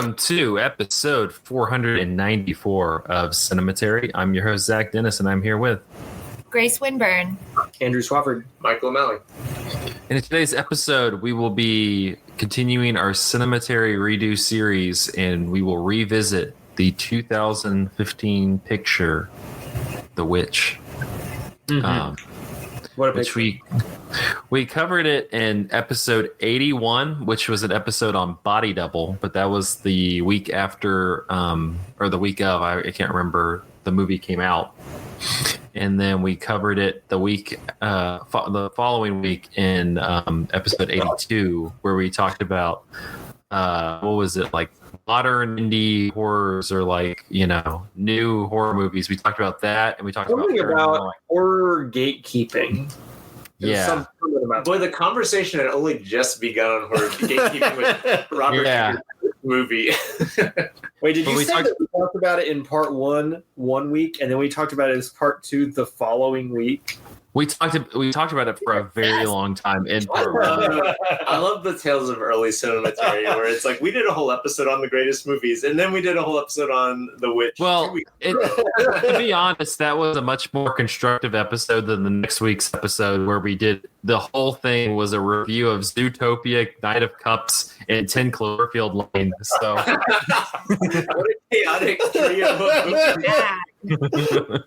welcome to episode 494 of Cinematary. I'm your host, Zach Dennis, and I'm here with Grace Winburn, Andrew Swafford, Michael O'Malley. In today's episode, we will be continuing our Cinematary Re-Do series, and we will revisit the 2015 picture, The Witch. What a Which picture. we covered it in episode 81, which was an episode on Body Double, but that was the week after, or the week of, I can't remember, the movie came out. And then we covered it the week, the following week in episode 82, where we talked about, what was it, like modern indie horrors or like, new horror movies. We talked about that, and we talked Something about about horror gatekeeping. Yeah. Boy, the conversation had only just begun on horror gatekeeping with Robert Yeah. movie. Wait, did But you we say talked- that we talked about it in part one week, and then we talked about it as part two the following week? We talked about it for a very long time in part one. I love the tales of early Cinematary, where it's like we did a whole episode on the greatest movies, and then we did a whole episode on The Witch. Well, 2 weeks to be honest, that was a much more constructive episode than the next week's episode, where we did the whole thing was a review of Zootopia, Knight of Cups, and 10 Cloverfield Lane. So, what a chaotic trio of movies.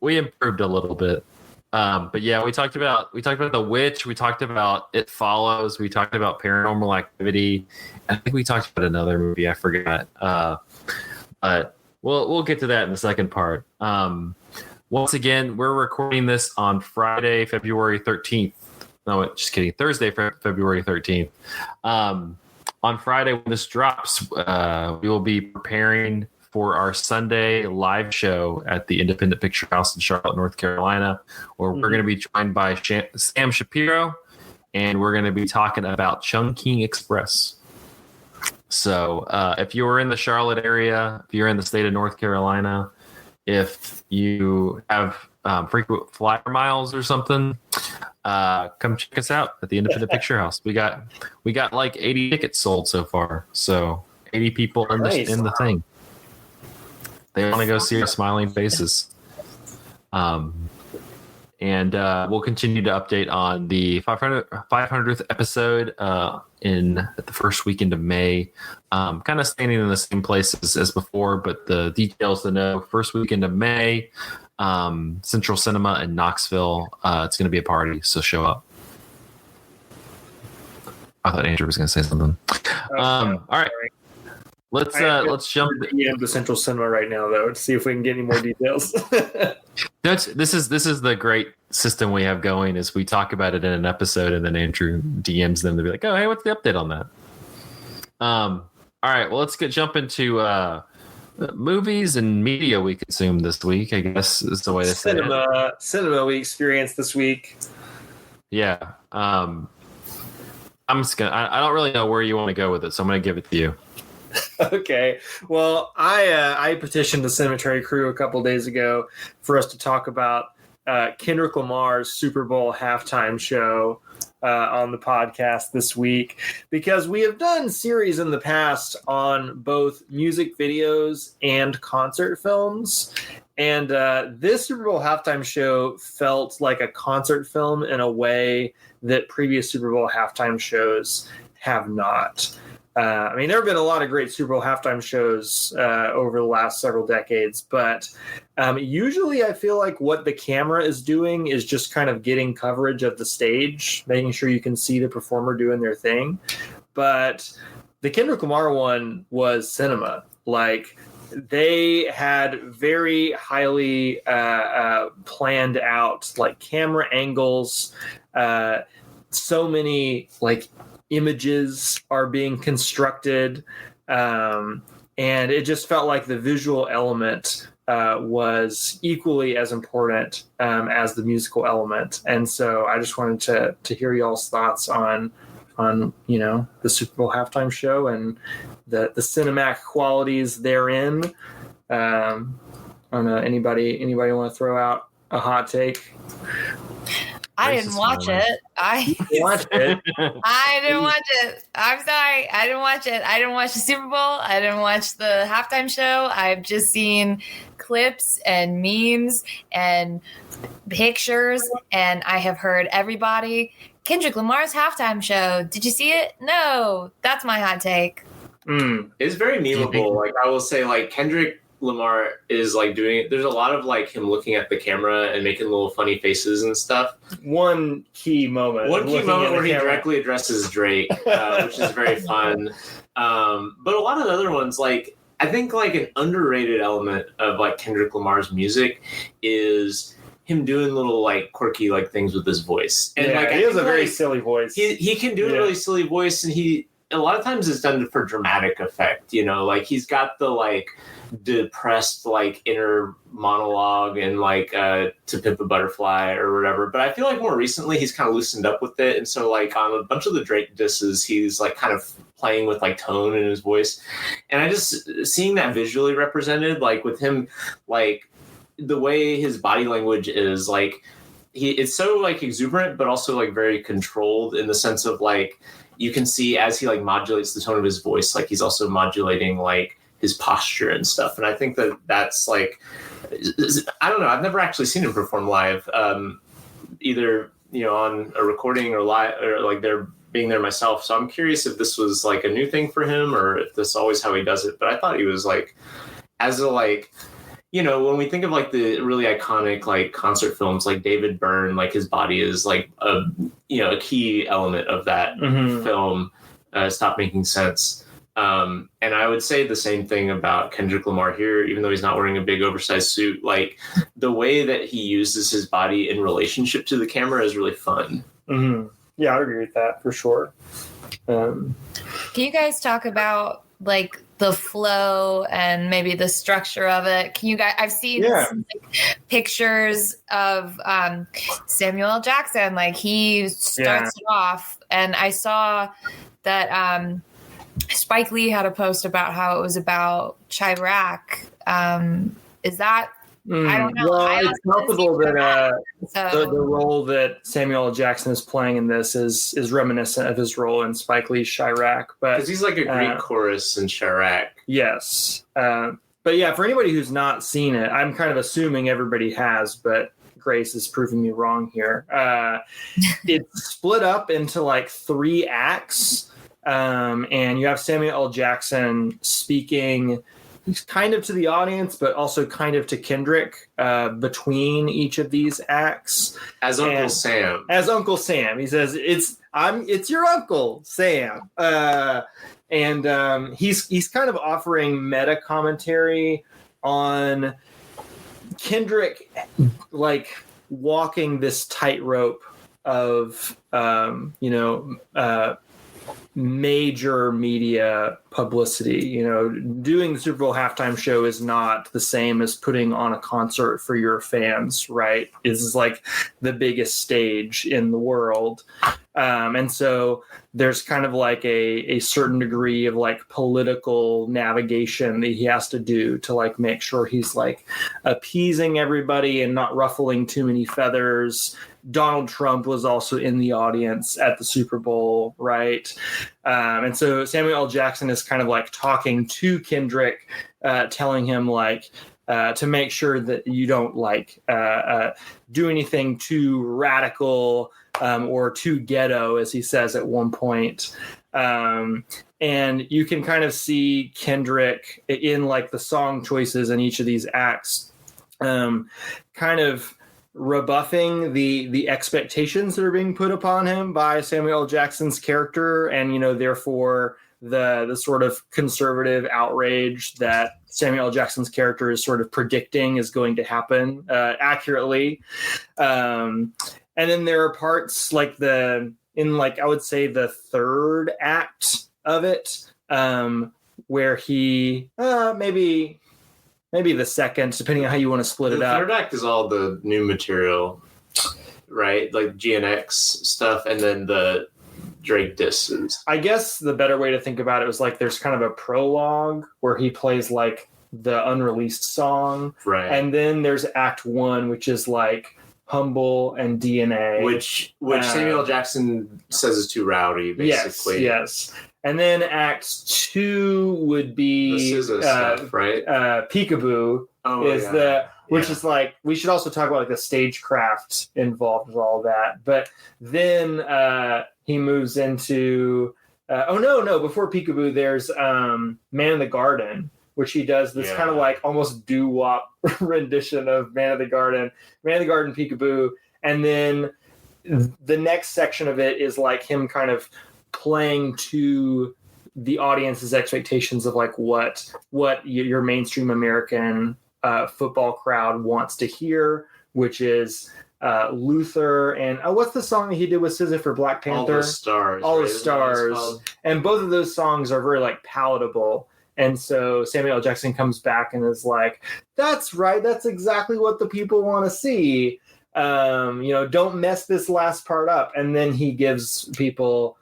we improved a little bit. But yeah, we talked about The Witch, we talked about It Follows, we talked about Paranormal Activity, and I think we talked about another movie, I forgot. But we'll get to that in the second part. Once again, we're recording this on Friday, February 13th. No, just kidding. Thursday, February 13th. On Friday, when this drops, we will be preparing for our Sunday live show at the Independent Picture House in Charlotte, North Carolina, where we're going to be joined by Sam Shapiro, and we're going to be talking about Chungking Express. So if you're in the Charlotte area, if you're in the state of North Carolina, if you have frequent flyer miles or something, come check us out at the Independent Picture House. We got like 80 tickets sold so far, so 80 people in the thing. They want to go see our smiling faces. And we'll continue to update on the 500th episode at the first weekend of May. Kind of standing in the same place as before, but the details to know. First weekend of May, Central Cinema in Knoxville. It's going to be a party, so show up. I thought Andrew was going to say something. All right. Let's jump to Central Cinema right now, though, to see if we can get any more details. This is the great system we have going. Is we talk about it in an episode, and then Andrew DMs them to be like, "Oh, hey, what's the update on that?" All right, well, let's jump into movies and media we consume this week. I guess is the way to say it. Cinema we experienced this week. Yeah, I'm just gonna. I don't really know where you want to go with it, so I'm gonna give it to you. Okay. Well, I petitioned the Cinematary crew a couple days ago for us to talk about Kendrick Lamar's Super Bowl halftime show on the podcast this week, because we have done series in the past on both music videos and concert films. And this Super Bowl halftime show felt like a concert film in a way that previous Super Bowl halftime shows have not. There have been a lot of great Super Bowl halftime shows over the last several decades, but usually I feel like what the camera is doing is just kind of getting coverage of the stage, making sure you can see the performer doing their thing. But the Kendrick Lamar one was cinema. Like, they had very highly planned out, like, camera angles, so many, like, images are being constructed, and it just felt like the visual element was equally as important as the musical element. And so I just wanted to hear y'all's thoughts on the Super Bowl halftime show and the cinematic qualities therein. I don't know, anybody want to throw out a hot take? I Grace didn't is watch smiling. it. Watch it. I didn't watch it. I'm sorry. I didn't watch it. I didn't watch the Super Bowl. I didn't watch the halftime show. I've just seen clips and memes and pictures, and I have heard everybody. Kendrick Lamar's halftime show. Did you see it? No. That's my hot take. It's very you memeable. think- Like I will say, like Kendrick Lamar is like doing. There's a lot of like him looking at the camera and making little funny faces and stuff. One key moment. One key looking moment at the where he camera. directly addresses Drake, which is very fun. But a lot of the other ones, like I think, like an underrated element of like Kendrick Lamar's music is him doing little like quirky like things with his voice. And yeah, like he has a think, very like, silly voice. he can do a Yeah. really silly voice, and he a lot of times it's done for dramatic effect. You know, like he's got the like depressed like inner monologue and like To Pimp a Butterfly or whatever. But I feel like more recently he's kind of loosened up with it, and so like on a bunch of the Drake disses he's like kind of playing with like tone in his voice, and I just seeing that visually represented, like with him, like the way his body language is, like it's so like exuberant but also like very controlled in the sense of like you can see as he like modulates the tone of his voice, like he's also modulating like his posture and stuff. And I think that that's like, I don't know, I've never actually seen him perform live, either, you know, on a recording or live or like there being there myself. So I'm curious if this was like a new thing for him or if this is always how he does it. But I thought he was like, as a like, you know, when we think of like the really iconic like concert films, like David Byrne, like his body is like a, you know, a key element of that film. Stop Making Sense. And I would say the same thing about Kendrick Lamar here, even though he's not wearing a big oversized suit. Like the way that he uses his body in relationship to the camera is really fun. Yeah, I agree with that for sure. Can you guys talk about like the flow and maybe the structure of it? Can you guys? I've seen some, like, pictures of Samuel L. Jackson. Like he starts it off, and I saw that Spike Lee had a post about how it was about Chirac. Is that? I don't know. Well, I it's possible that so, the role that Samuel L. Jackson is playing in this is reminiscent of his role in Spike Lee's Chirac. But Because he's like a Greek chorus in Chirac. yes. But yeah, for anybody who's not seen it, I'm kind of assuming everybody has, but Grace is proving me wrong here. It's split up into like 3 acts. And you have Samuel L. Jackson speaking kind of to the audience, but also kind of to Kendrick between each of these acts. As Uncle Sam. As Uncle Sam. He says, it's your Uncle Sam. And he's kind of offering meta commentary on Kendrick, like walking this tightrope of, major media publicity. You know, doing the Super Bowl halftime show is not the same as putting on a concert for your fans, right? This is like the biggest stage in the world. And so there's kind of like a certain degree of like political navigation that he has to do to like make sure he's like appeasing everybody and not ruffling too many feathers. Donald Trump was also in the audience at the Super Bowl, right? And so Samuel L. Jackson is kind of like talking to Kendrick, telling him like to make sure that you don't like do anything too radical or too ghetto, as he says at one point. And you can kind of see Kendrick in like the song choices in each of these acts, kind of rebuffing the expectations that are being put upon him by Samuel L. Jackson's character, and therefore the sort of conservative outrage that Samuel L. Jackson's character is sort of predicting is going to happen accurately. And then there are parts like I would say the third act of it, where he maybe the second, depending on how you want to split it up. The third act is all the new material, right? Like GNX stuff, and then the Drake disses. I guess the better way to think about it was like there's kind of a prologue where he plays like the unreleased song. Right. And then there's Act 1, which is like Humble, and DNA. Which Samuel L. Jackson says is too rowdy, basically. Yes. And then Act 2 would be the SZA stuff, right? Peekaboo which is like, we should also talk about like the stagecraft involved with all that. But then he moves into before Peekaboo, there's Man in the Garden, which he does this kind of like almost doo-wop rendition of Man in the Garden, Peekaboo, and then the next section of it is like him kind of playing to the audience's expectations of like what your mainstream American football crowd wants to hear, which is Luther and what's the song that he did with SZA for Black Panther? All the Stars. And both of those songs are very like palatable. And so Samuel L. Jackson comes back and is like, "That's right. That's exactly what the people want to see. Don't mess this last part up." And then he gives people,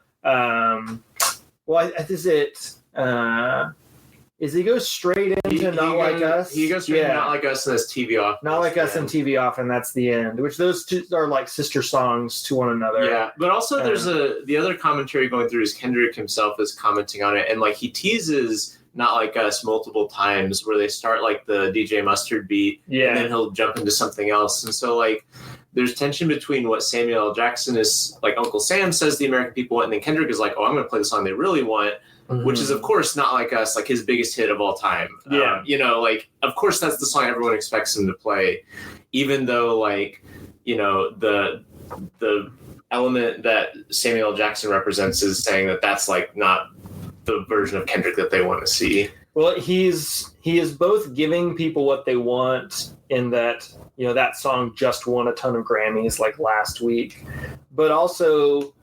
is he goes straight into Not Like Us? He goes straight into Not Like Us and has TV Off. Not Like Us and TV Off, and that's the end. Which those two are like sister songs to one another. Yeah, but also there's the other commentary going through is Kendrick himself is commenting on it, and like he teases Not Like Us multiple times where they start like the DJ Mustard beat, and then he'll jump into something else, and so like there's tension between what Samuel L. Jackson is like. Uncle Sam says the American people want, and then Kendrick is like, "Oh, I'm going to play the song they really want." Which is, of course, Not Like Us, like his biggest hit of all time. Yeah. Of course, that's the song everyone expects him to play, even though, like, the element that Samuel L. Jackson represents is saying that that's, like, not the version of Kendrick that they want to see. Well, he is both giving people what they want in that, that song just won a ton of Grammys, like, last week. But also,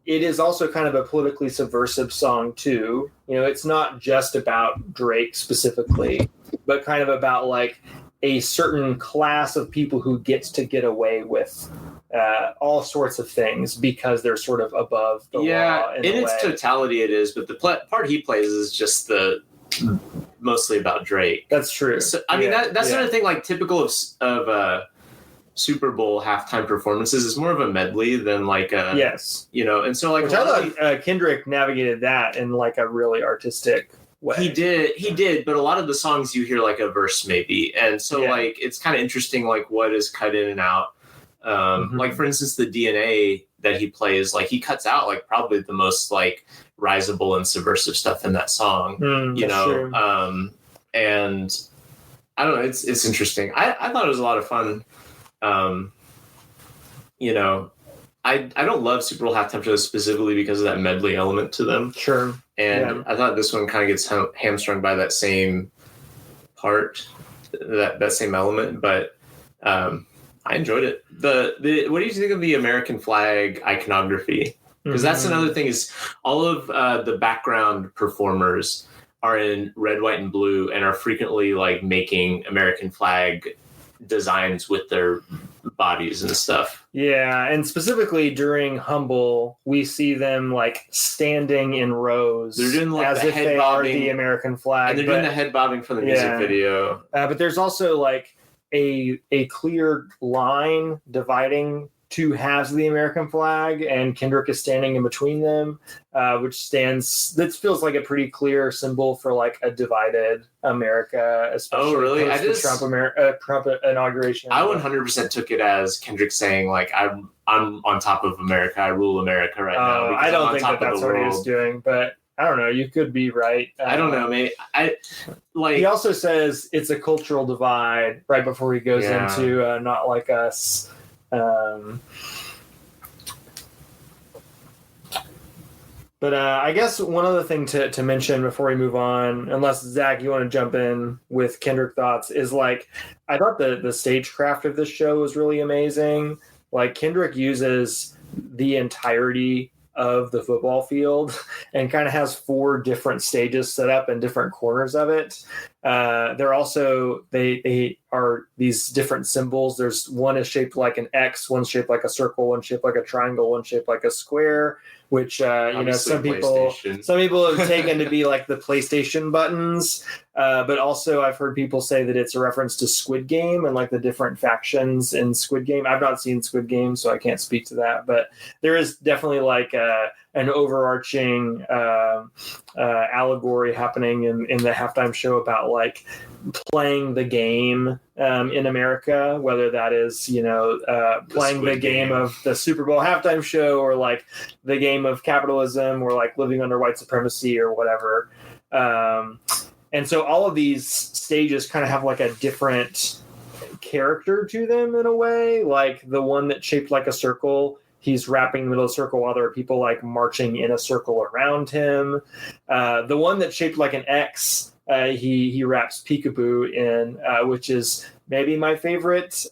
it is also kind of a politically subversive song, too. It's not just about Drake specifically, but kind of about, like, a certain class of people who gets to get away with all sorts of things because they're sort of above the law. Yeah, in its totality it is, but the part he plays is just mostly about Drake. That's true. So, I mean, that's another thing, like, typical of Super Bowl halftime performances is more of a medley than like and so like which I thought Kendrick navigated that in like a really artistic way. He did, but a lot of the songs you hear like a verse maybe, and so like it's kind of interesting like what is cut in and out. Like for instance, the DNA that he plays, like he cuts out like probably the most like risible and subversive stuff in that song. True. And I don't know, it's interesting. I thought it was a lot of fun. I don't love Super Bowl halftime shows specifically because of that medley element to them. Sure. And I thought this one kind of gets hamstrung by that same part, that same element. But I enjoyed it. The what do you think of the American flag iconography? Because that's another thing is all of the background performers are in red, white, and blue and are frequently like making American flag designs with their bodies and stuff. Yeah, and specifically during Humble, we see them like standing in rows. They're doing like as the if head they bobbing, are the American flag. and they're doing the head bobbing for the music video. But there's also like a clear line dividing two halves of the American flag, and Kendrick is standing in between them, that feels like a pretty clear symbol for like a divided America, especially post the Trump inauguration. I 100% took it as Kendrick saying like I'm on top of America, I rule America right now. I don't think that's what he was doing, but I don't know. You could be right. I don't know, mate. He also says it's a cultural divide right before he goes into Not Like Us. But I guess one other thing to mention before we move on, unless Zach, you want to jump in with Kendrick thoughts, is like I thought the stagecraft of this show was really amazing. Like Kendrick uses the entirety of the football field and kind of has 4 different stages set up in different corners of it. They're also they are these different symbols. There's one is shaped like an X, one's shaped like a circle, one shaped like a triangle, one shaped like a square. Which some people have taken to be like the PlayStation buttons, but also I've heard people say that it's a reference to Squid Game and like the different factions in Squid Game. I've not seen Squid Game, so I can't speak to that, but there is definitely like an overarching allegory happening in the halftime show about like playing the game in America, whether that is playing the game of the Super Bowl halftime show or like the game of capitalism or like living under white supremacy or whatever. And so all of these stages kind of have like a different character to them in a way. Like the one that's shaped like a circle, he's wrapping the middle of the circle while there are people like marching in a circle around him. The one that's shaped like an X, he wraps peekaboo in, which is maybe my favorite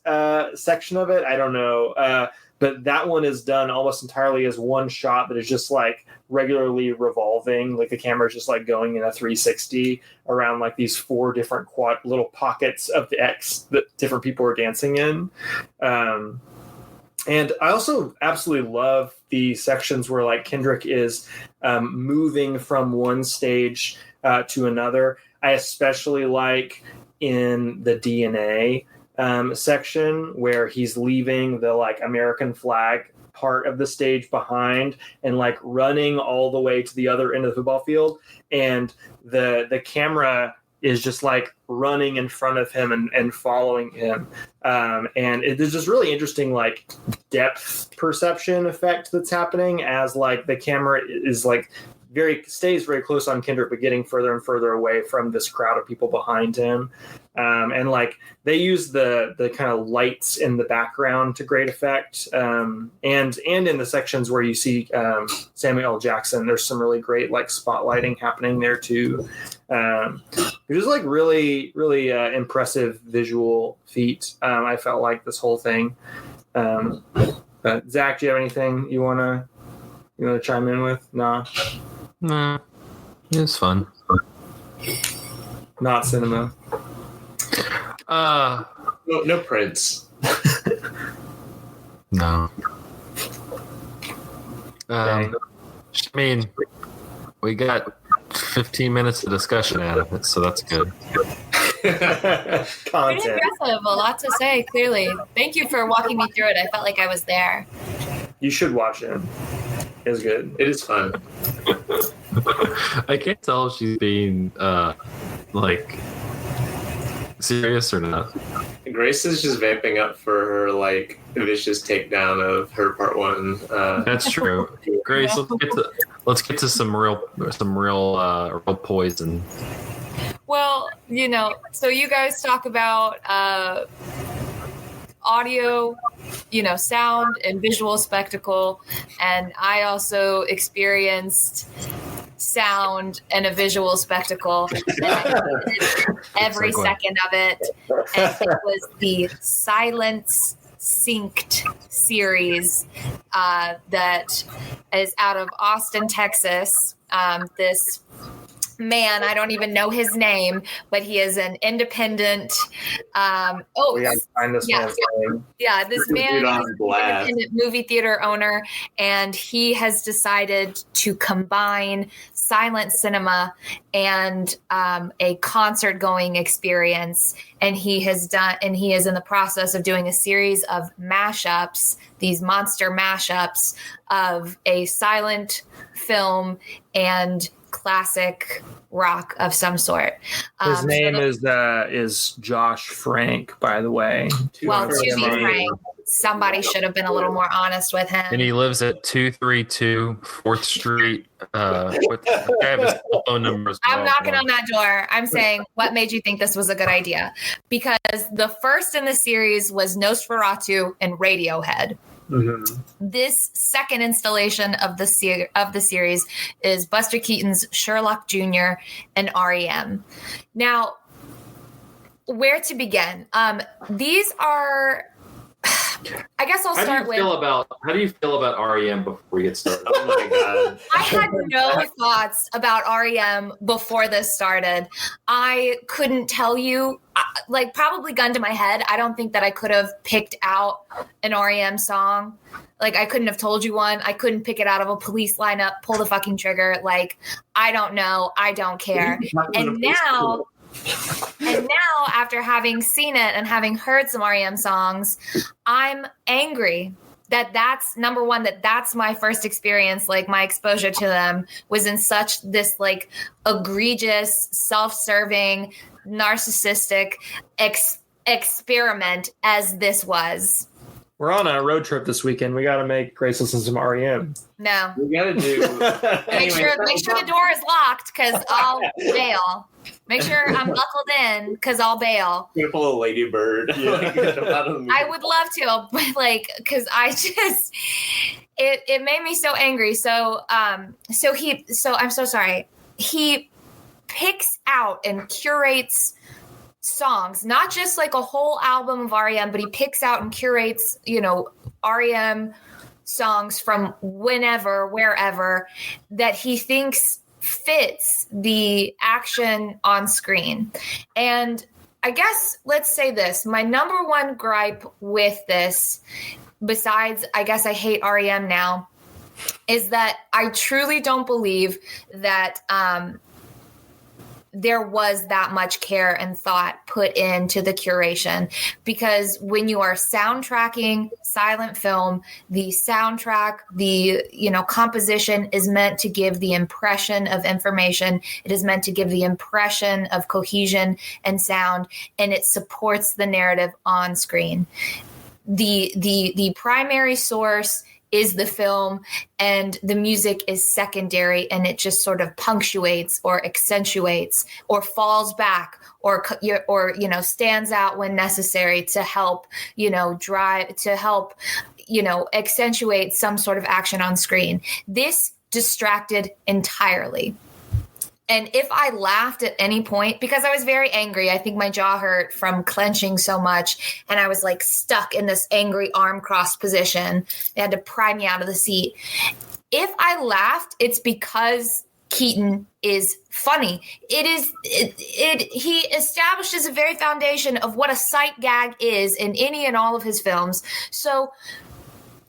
section of it. I don't know. But that one is done almost entirely as one shot that is just like regularly revolving. Like the camera is just like going in a 360 around like these 4 different little pockets of the X that different people are dancing in. And I also absolutely love the sections where like Kendrick is moving from one stage to another. I especially like in the DNA section where he's leaving the like American flag part of the stage behind and like running all the way to the other end of the football field, and the camera is just like running in front of him and following him. And there's this really interesting like depth perception effect that's happening as like the camera is like stays very close on Kendrick, but getting further and further away from this crowd of people behind him. And like they use the kind of lights in the background to great effect. And in the sections where you see Samuel L. Jackson, there's some really great like spotlighting happening there too. It was like really, really impressive visual feat. I felt like this whole thing. But Zach, do you have anything you want to chime in with? Nah. No, it's fun. Not cinema. No Prince. No. I mean, we got 15 minutes of discussion out of it, so that's good. Pretty impressive. A lot to say, clearly. Thank you for walking me through it. I felt like I was there. You should watch it. It's good. It is fun. I can't tell if she's being like serious or not. Grace is just vamping up for her like vicious takedown of her part 1. That's true. Grace, let's get to some real poison. Well, so you guys talk about audio, sound and visual spectacle, and I also experienced sound and a visual spectacle, and every second of it, and it was the Silence Synched series that is out of Austin, Texas. This man, I don't even know his name, but he is an independent. This man is an independent movie theater owner, and he has decided to combine silent cinema and a concert going experience. And he is in the process of doing a series of mashups, these monster mashups of a silent film and classic rock of some sort. His name is Josh Frank, by the way. Well, to be frank, somebody should have been a little more honest with him. And he lives at 232 4th Street. I have his phone number as well. I'm knocking on that door. I'm saying, what made you think this was a good idea? Because the first in the series was Nosferatu and Radiohead. Mm-hmm. This second installation of the series is Buster Keaton's Sherlock Jr. and R.E.M. Now, where to begin? These are I guess I'll start with. How do you feel about R.E.M. before we get started? Oh my god! I had no thoughts about R.E.M. before this started. I couldn't tell you, like probably gun to my head. I don't think that I could have picked out an R.E.M. song. Like I couldn't have told you one. I couldn't pick it out of a Police lineup, pull the fucking trigger. Like I don't know. I don't care. And now, after having seen it and having heard some R.E.M. songs, I'm angry that's number one, that's my first experience. Like my exposure to them was in such this like egregious, self-serving, narcissistic experiment as this was. We're on a road trip this weekend. We got to make Grace listen to some R.E.M. No. We got to do. Make sure the door is locked because I'll bail. Make sure I'm buckled in because I'll bail. You're gonna pull a ladybird. I would love to, but like, because I just it made me so angry. So I'm so sorry. He picks out and curates songs, not just like a whole album of R.E.M., but he picks out and curates, R.E.M. songs from whenever, wherever that he thinks fits the action on screen. And I guess let's say this, my number one gripe with this, besides I guess I hate R.E.M. now, is that I truly don't believe that there was that much care and thought put into the curation, because when you are soundtracking silent film, the soundtrack, the composition is meant to give the impression of information. It is meant to give the impression of cohesion and sound, and it supports the narrative on screen. The primary source is the film, and the music is secondary, and it just sort of punctuates or accentuates or falls back or stands out when necessary to help accentuate some sort of action on screen. This distracted entirely. And if I laughed at any point, because I was very angry, I think my jaw hurt from clenching so much, and I was like stuck in this angry arm crossed position. They had to pry me out of the seat. If I laughed, it's because Keaton is funny. He establishes a very foundation of what a sight gag is in any and all of his films. So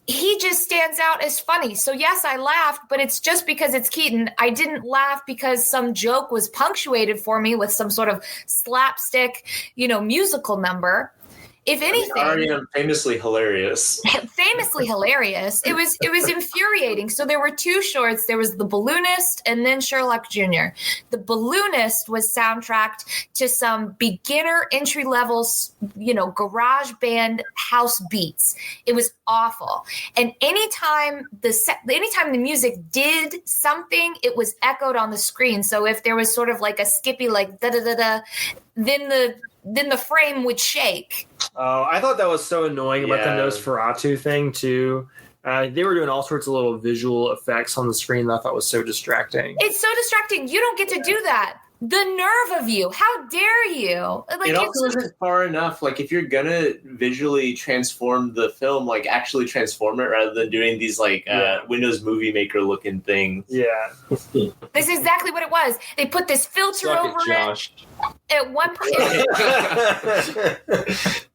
he just stands out as funny. So yes, I laughed, but it's just because it's Keaton. I didn't laugh because some joke was punctuated for me with some sort of slapstick, musical number. If anything, R.E.M. famously hilarious. Famously hilarious. It was infuriating. So there were two shorts. There was The Balloonist and then Sherlock Jr. The Balloonist was soundtracked to some beginner entry level, garage band house beats. It was awful. And anytime the music did something, it was echoed on the screen. So if there was sort of like a skippy, like da da da da, then the frame would shake. Oh, I thought that was so annoying about the Nosferatu thing too. They were doing all sorts of little visual effects on the screen that I thought was so distracting. It's so distracting. You don't get to do that. The nerve of you. How dare you? Like, it also isn't far enough. Like, if you're going to visually transform the film, like, actually transform it rather than doing these, Windows Movie Maker looking things. Yeah. That's exactly what it was. They put this filter over it. At one point.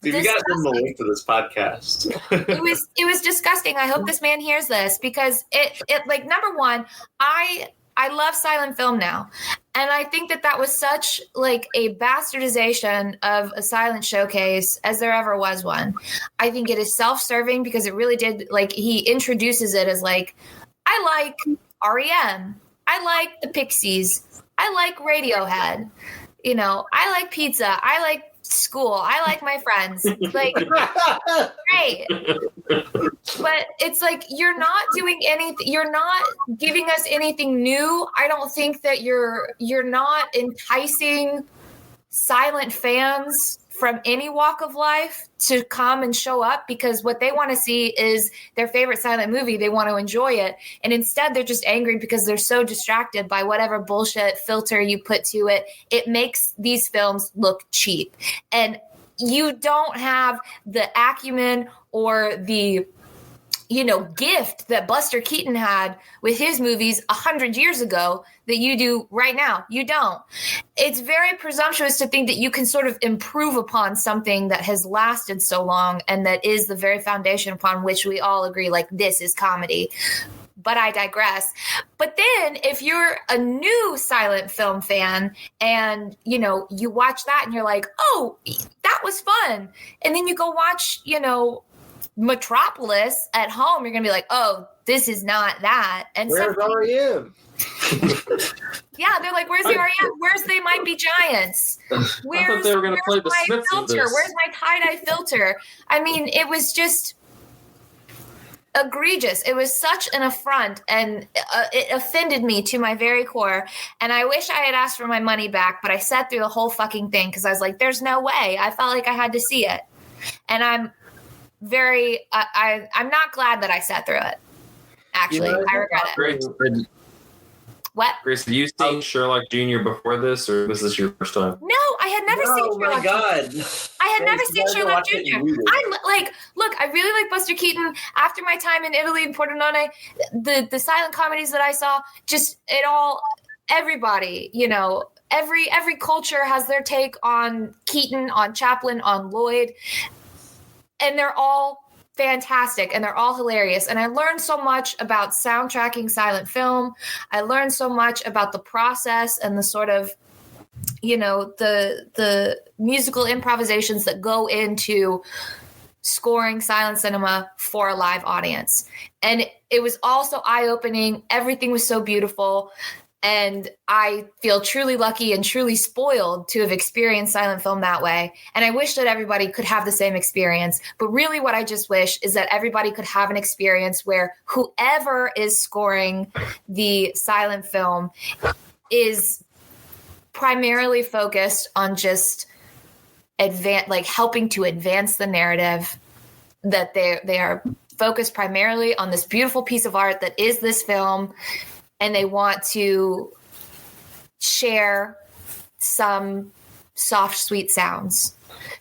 Dude, you got to send the link to this podcast. It was disgusting. I hope this man hears this, because it number one, I love silent film now. And I think that was such like a bastardization of a silent showcase as there ever was one. I think it is self-serving because it really did, like, he introduces it as like, I like R.E.M. I like the Pixies. I like Radiohead. I like pizza. I like school. I like my friends. Like, great. But it's like, you're not doing anything. You're not giving us anything new. I don't think that you're not enticing silent fans from any walk of life to come and show up, because what they want to see is their favorite silent movie. They want to enjoy it. And instead they're just angry because they're so distracted by whatever bullshit filter you put to it. It makes these films look cheap. And you don't have the acumen or the gift that Buster Keaton had with his movies 100 years ago that you do right now. You don't. It's very presumptuous to think that you can sort of improve upon something that has lasted so long and that is the very foundation upon which we all agree, like, this is comedy. But I digress. But then if you're a new silent film fan and, you watch that and you're like, oh, that was fun. And then you go watch, Metropolis at home, you're gonna be like, oh, this is not that. And where's R.E.M? Yeah, they're like, where's the R.E.M? Where's They Might Be Giants? Where's they were gonna play the my Smiths in filter? this. Where's my tie-dye filter? I mean, it was just egregious. It was such an affront, and it offended me to my very core. And I wish I had asked for my money back, but I sat through the whole fucking thing because I was like, there's no way. I felt like I had to see it. And I'm not glad that I sat through it. Actually, I regret it. What? Grace, have you seen Sherlock Jr. before this, or was this your first time? No, I had never seen Sherlock. Oh my God. I had never seen Sherlock Jr. I'm like, look, I really like Buster Keaton. After my time in Italy and Pordenone, the silent comedies that I saw, just everybody, every culture has their take on Keaton, on Chaplin, on Lloyd. And they're all fantastic and they're all hilarious. And I learned so much about soundtracking silent film. I learned so much about the process and the sort of, the musical improvisations that go into scoring silent cinema for a live audience. And it was also eye-opening. Everything was so beautiful. And I feel truly lucky and truly spoiled to have experienced silent film that way. And I wish that everybody could have the same experience. But really what I just wish is that everybody could have an experience where whoever is scoring the silent film is primarily focused on just helping to advance the narrative, that they are focused primarily on this beautiful piece of art that is this film. And they want to share some soft, sweet sounds,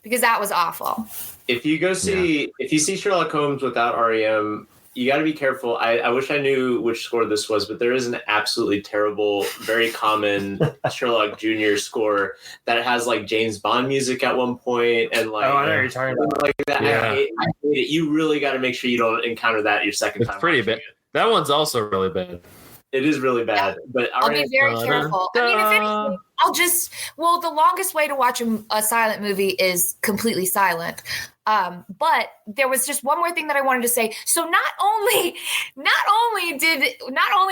because that was awful. If you see Sherlock Holmes without R.E.M., you got to be careful. I wish I knew which score this was, but there is an absolutely terrible, very common Sherlock Jr. score that has like James Bond music at one point, and like, I know you're talking about like that. Yeah. I hate it. You really got to make sure you don't encounter that your second time. It's pretty bad. That one's also really bad. It is really bad, but I'll be very careful. I mean, if anything, the longest way to watch a silent movie is completely silent. But there was just one more thing that I wanted to say. So not only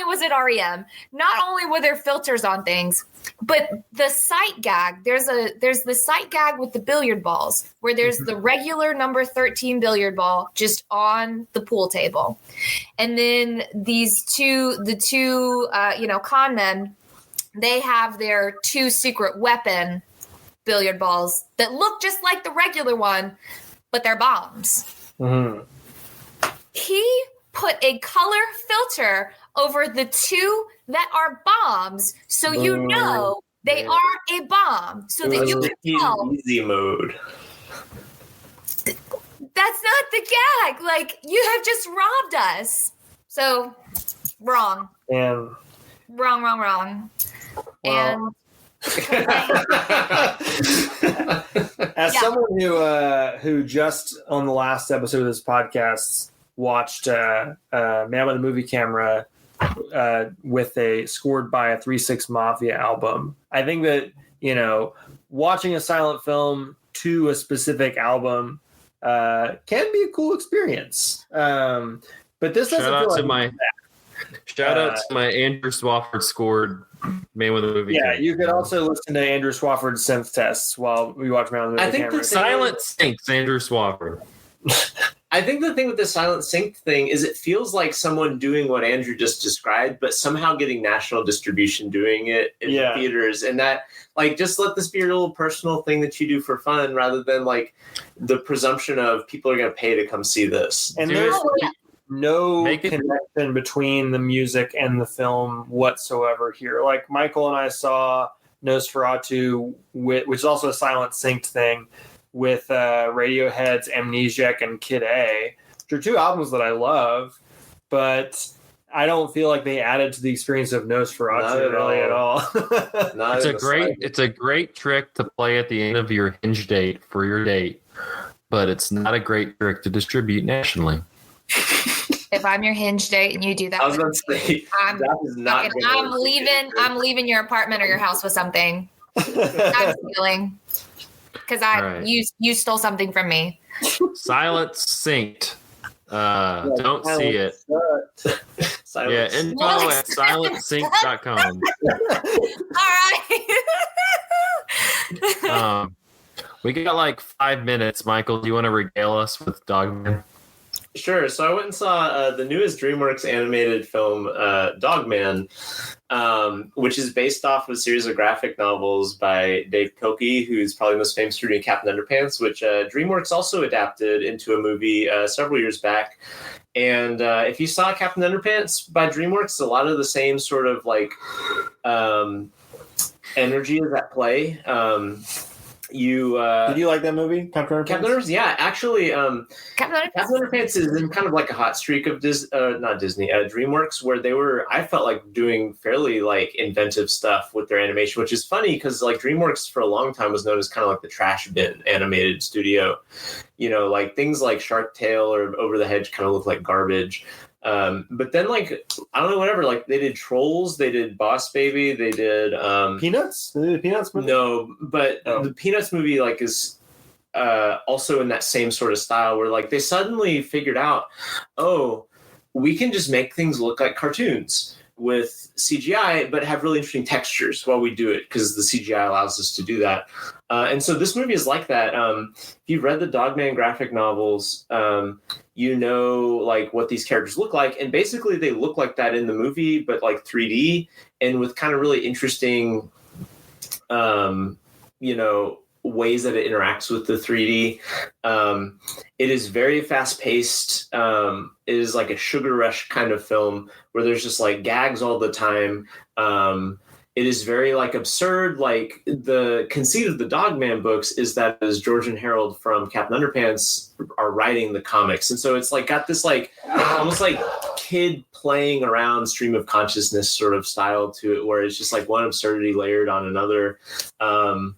was it R.E.M., not only were there filters on things, but the sight gag, there's the sight gag with the billiard balls, where there's the regular number 13 billiard ball just on the pool table. And then the two con men, they have their two secret weapon billiard balls that look just like the regular one, but they're bombs. Mm-hmm. He put a color filter over the two that are bombs, so they are a bomb, so that you can tell. Easy mode. That's not the gag. Like, you have just robbed us. So, wrong. And wrong. Well, and as someone who just on the last episode of this podcast watched Man with a Movie Camera scored by a 3-6 Mafia album, I think that watching a silent film to a specific album can be a cool experience. But this doesn't feel like Shout out to my Andrew Swafford scored Man with a Movie. Yeah, you could also listen to Andrew Swafford's synth tests while we watch Man with a Movie. I think the silent syncs Andrew Swafford. I think the thing with the silent sync thing is it feels like someone doing what Andrew just described, but somehow getting national distribution doing it in the theaters. And that, like, just let this be your little personal thing that you do for fun, rather than like the presumption of people are going to pay to come see this. And there's no connection between the music and the film whatsoever here. Like, Michael and I saw Nosferatu, which is also a silent synced thing, with Radiohead's Amnesiac and Kid A, which are two albums that I love, but I don't feel like they added to the experience of Nosferatu really at all. It's a great trick to play at the end of your hinge date for your date, but it's not a great trick to distribute nationally. If I'm your hinge date and you do that, I was going to say, that is not. I'm leaving your apartment or your house with something. I'm stealing because you stole something from me. Silence Synched. Don't see it. Silence. Yeah, info at silentsync.com. All right. We got like 5 minutes. Michael, do you want to regale us with Dogman? Sure. So I went and saw the newest DreamWorks animated film, Dogman, which is based off of a series of graphic novels by Dave Pilkey, who's probably most famous for doing Captain Underpants, which DreamWorks also adapted into a movie several years back. And if you saw Captain Underpants by DreamWorks, a lot of the same sort of like energy is at play. Did you like that movie, Captain Underpants? Captain Underpants, yeah, actually, Captain Underpants is in kind of like a hot streak of DreamWorks, where they were, I felt like, doing fairly like inventive stuff with their animation, which is funny because like DreamWorks for a long time was known as kind of like the trash bin animated studio. You know, like things like Shark Tale or Over the Hedge kind of look like garbage. But then, like, I don't know, whatever. Like, they did Trolls, they did Boss Baby, they did Peanuts. They did Peanuts movie? No, but the Peanuts movie like is also in that same sort of style where like they suddenly figured out, oh, we can just make things look like cartoons with CGI, but have really interesting textures while we do it because the CGI allows us to do that. And so this movie is like that. If you've read the Dogman graphic novels, you know, like what these characters look like. And basically they look like that in the movie, but like 3D and with kind of really interesting, you know, ways that it interacts with the 3D. It is very fast paced. It is like a sugar rush kind of film where there's just like gags all the time. It is very like absurd. Like the conceit of the Dogman books is that as George and Harold from Captain Underpants are writing the comics. And so it's like got this like almost like kid playing around stream of consciousness sort of style to it, where it's just like one absurdity layered on another. You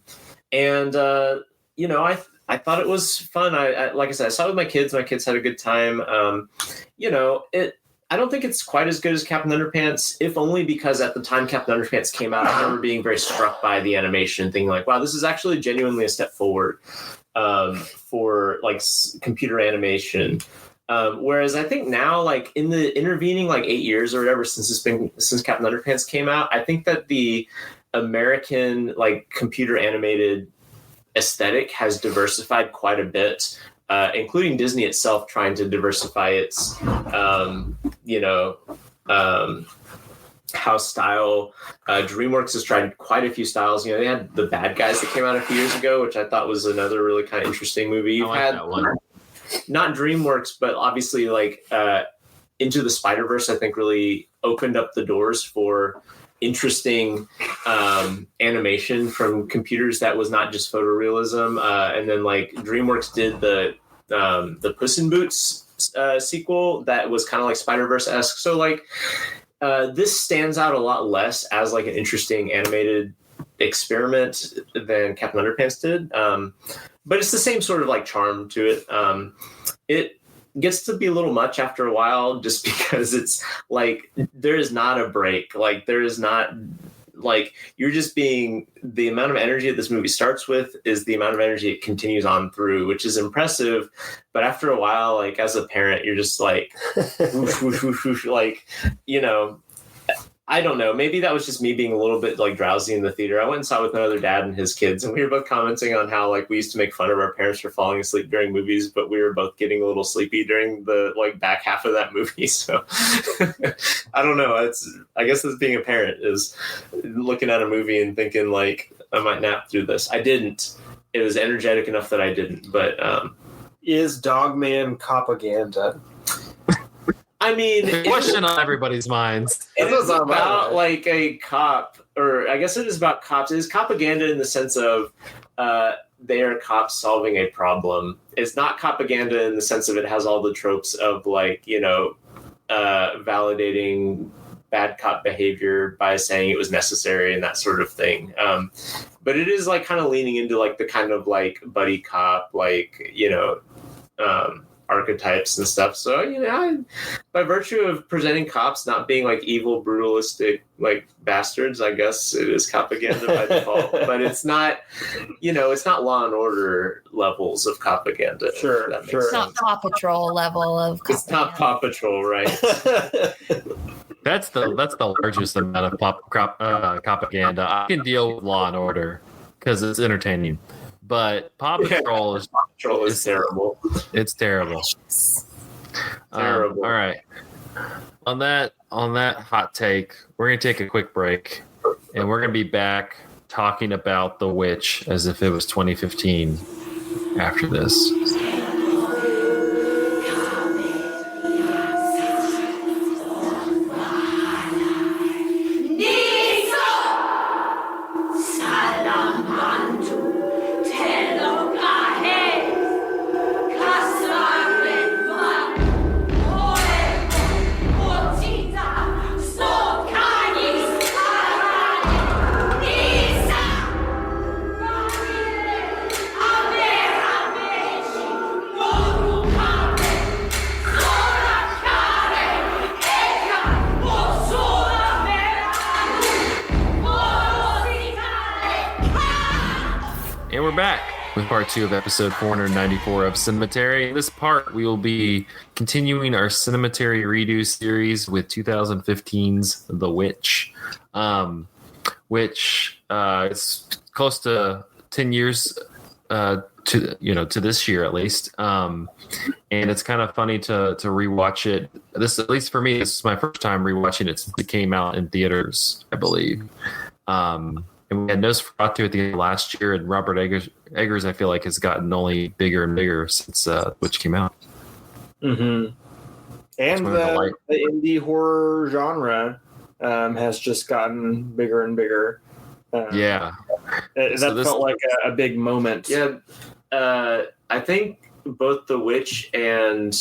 know, I thought it was fun. I like I said, I saw it with my kids. My kids had a good time. You know, I don't think it's quite as good as Captain Underpants, if only because at the time Captain Underpants came out, I remember being very struck by the animation, thinking like, wow, this is actually genuinely a step forward for like computer animation. Whereas I think now, like in the intervening like 8 years or whatever since Captain Underpants came out, I think that the American like computer animated aesthetic has diversified quite a bit, including Disney itself trying to diversify its house style. DreamWorks has tried quite a few styles. You know, they had The Bad Guys that came out a few years ago, which I thought was another really kind of interesting movie. You've had that one. Not DreamWorks, but obviously like Into the Spider-Verse, I think really opened up the doors for interesting animation from computers that was not just photorealism. And then like DreamWorks did the Puss in Boots sequel that was kind of like Spider-Verse-esque. So like this stands out a lot less as like an interesting animated experiment than Captain Underpants did. But it's the same sort of like charm to it. It gets to be a little much after a while just because it's like there is not a break. Like there is not like you're just being the amount of energy that this movie starts with is the amount of energy it continues on through, which is impressive. But after a while, like as a parent, you're just like, whoosh, whoosh, whoosh, whoosh, like, you know, I don't know. Maybe that was just me being a little bit like drowsy in the theater. I went and saw it with my other dad and his kids, and we were both commenting on how like we used to make fun of our parents for falling asleep during movies, but we were both getting a little sleepy during the like back half of that movie. So I don't know. I guess that's being a parent is looking at a movie and thinking like I might nap through this. I didn't. It was energetic enough that I didn't. But is Dogman propaganda? I mean, question on everybody's minds. It is about like a cop, or I guess it is about cops. It is propaganda in the sense of they are cops solving a problem. It's not propaganda in the sense of it has all the tropes of like, validating bad cop behavior by saying it was necessary and that sort of thing. But it is like kind of leaning into like the kind of like buddy cop, like, archetypes and stuff. So, by virtue of presenting cops not being like evil, brutalistic, like bastards, I guess it is propaganda by default. But it's not, it's not Law and Order levels of propaganda. Sure. It's not Paw Patrol level of propaganda. It's not Paw Patrol, right? That's the largest amount of propaganda. I can deal with Law and Order because it's entertaining. But Paw Patrol is terrible. It's terrible. Terrible. All right. On that hot take, we're gonna take a quick break, and we're gonna be back talking about The Witch as if it was 2015 after this. And we're back with part 2 of episode 494 of Cinematary. In this part, we will be continuing our Cinematary Re-Do series with 2015's The Witch, which is close to 10 years to this year at least. And it's kind of funny to rewatch it. This, at least for me, this is my first time rewatching it since it came out in theaters, I believe. And we had Nosferatu at the end of last year, and Robert Eggers, I feel like, has gotten only bigger and bigger since Witch came out. Mm-hmm. And the indie horror genre has just gotten bigger and bigger. Yeah. That felt like a big moment. Yeah. I think both The Witch and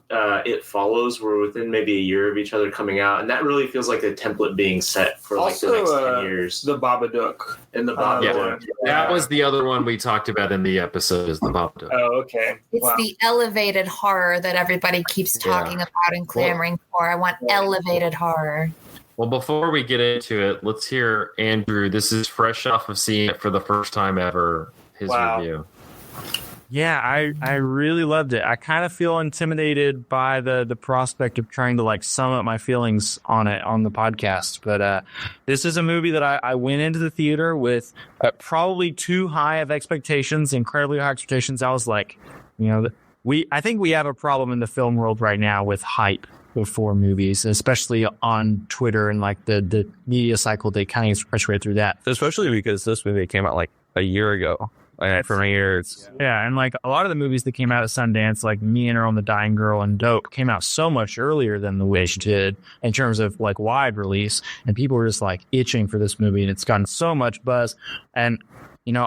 It Follows were within maybe a year of each other coming out, and that really feels like a template being set for also, like the next 10 years. The Babadook. And the Babadook. That was the other one we talked about in the episode, is the Babadook. Oh, okay. It's the elevated horror that everybody keeps talking about and clamoring for. I want elevated horror. Well, before we get into it, let's hear Andrew. This is fresh off of seeing it for the first time ever, his review. Yeah, I really loved it. I kind of feel intimidated by the prospect of trying to like sum up my feelings on it on the podcast. But this is a movie that I went into the theater with probably too high of expectations, incredibly high expectations. I was like, I think we have a problem in the film world right now with hype before movies, especially on Twitter and like the media cycle. They kind of get through that. Especially because this movie came out like a year ago. For me, and like a lot of the movies that came out at Sundance, like Me and Earl and the Dying Girl and Dope, came out so much earlier than The Witch did in terms of like wide release, and people were just like itching for this movie, and it's gotten so much buzz. And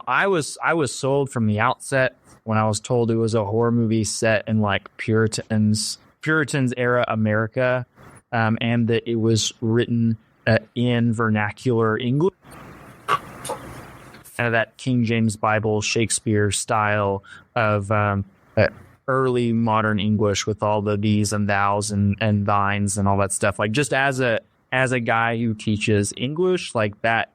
I was sold from the outset when I was told it was a horror movie set in like Puritans era America, and that it was written in vernacular English. Kind of that King James Bible Shakespeare style of early modern English with all the these and thous and thines and all that stuff. Like just as a guy who teaches English, like that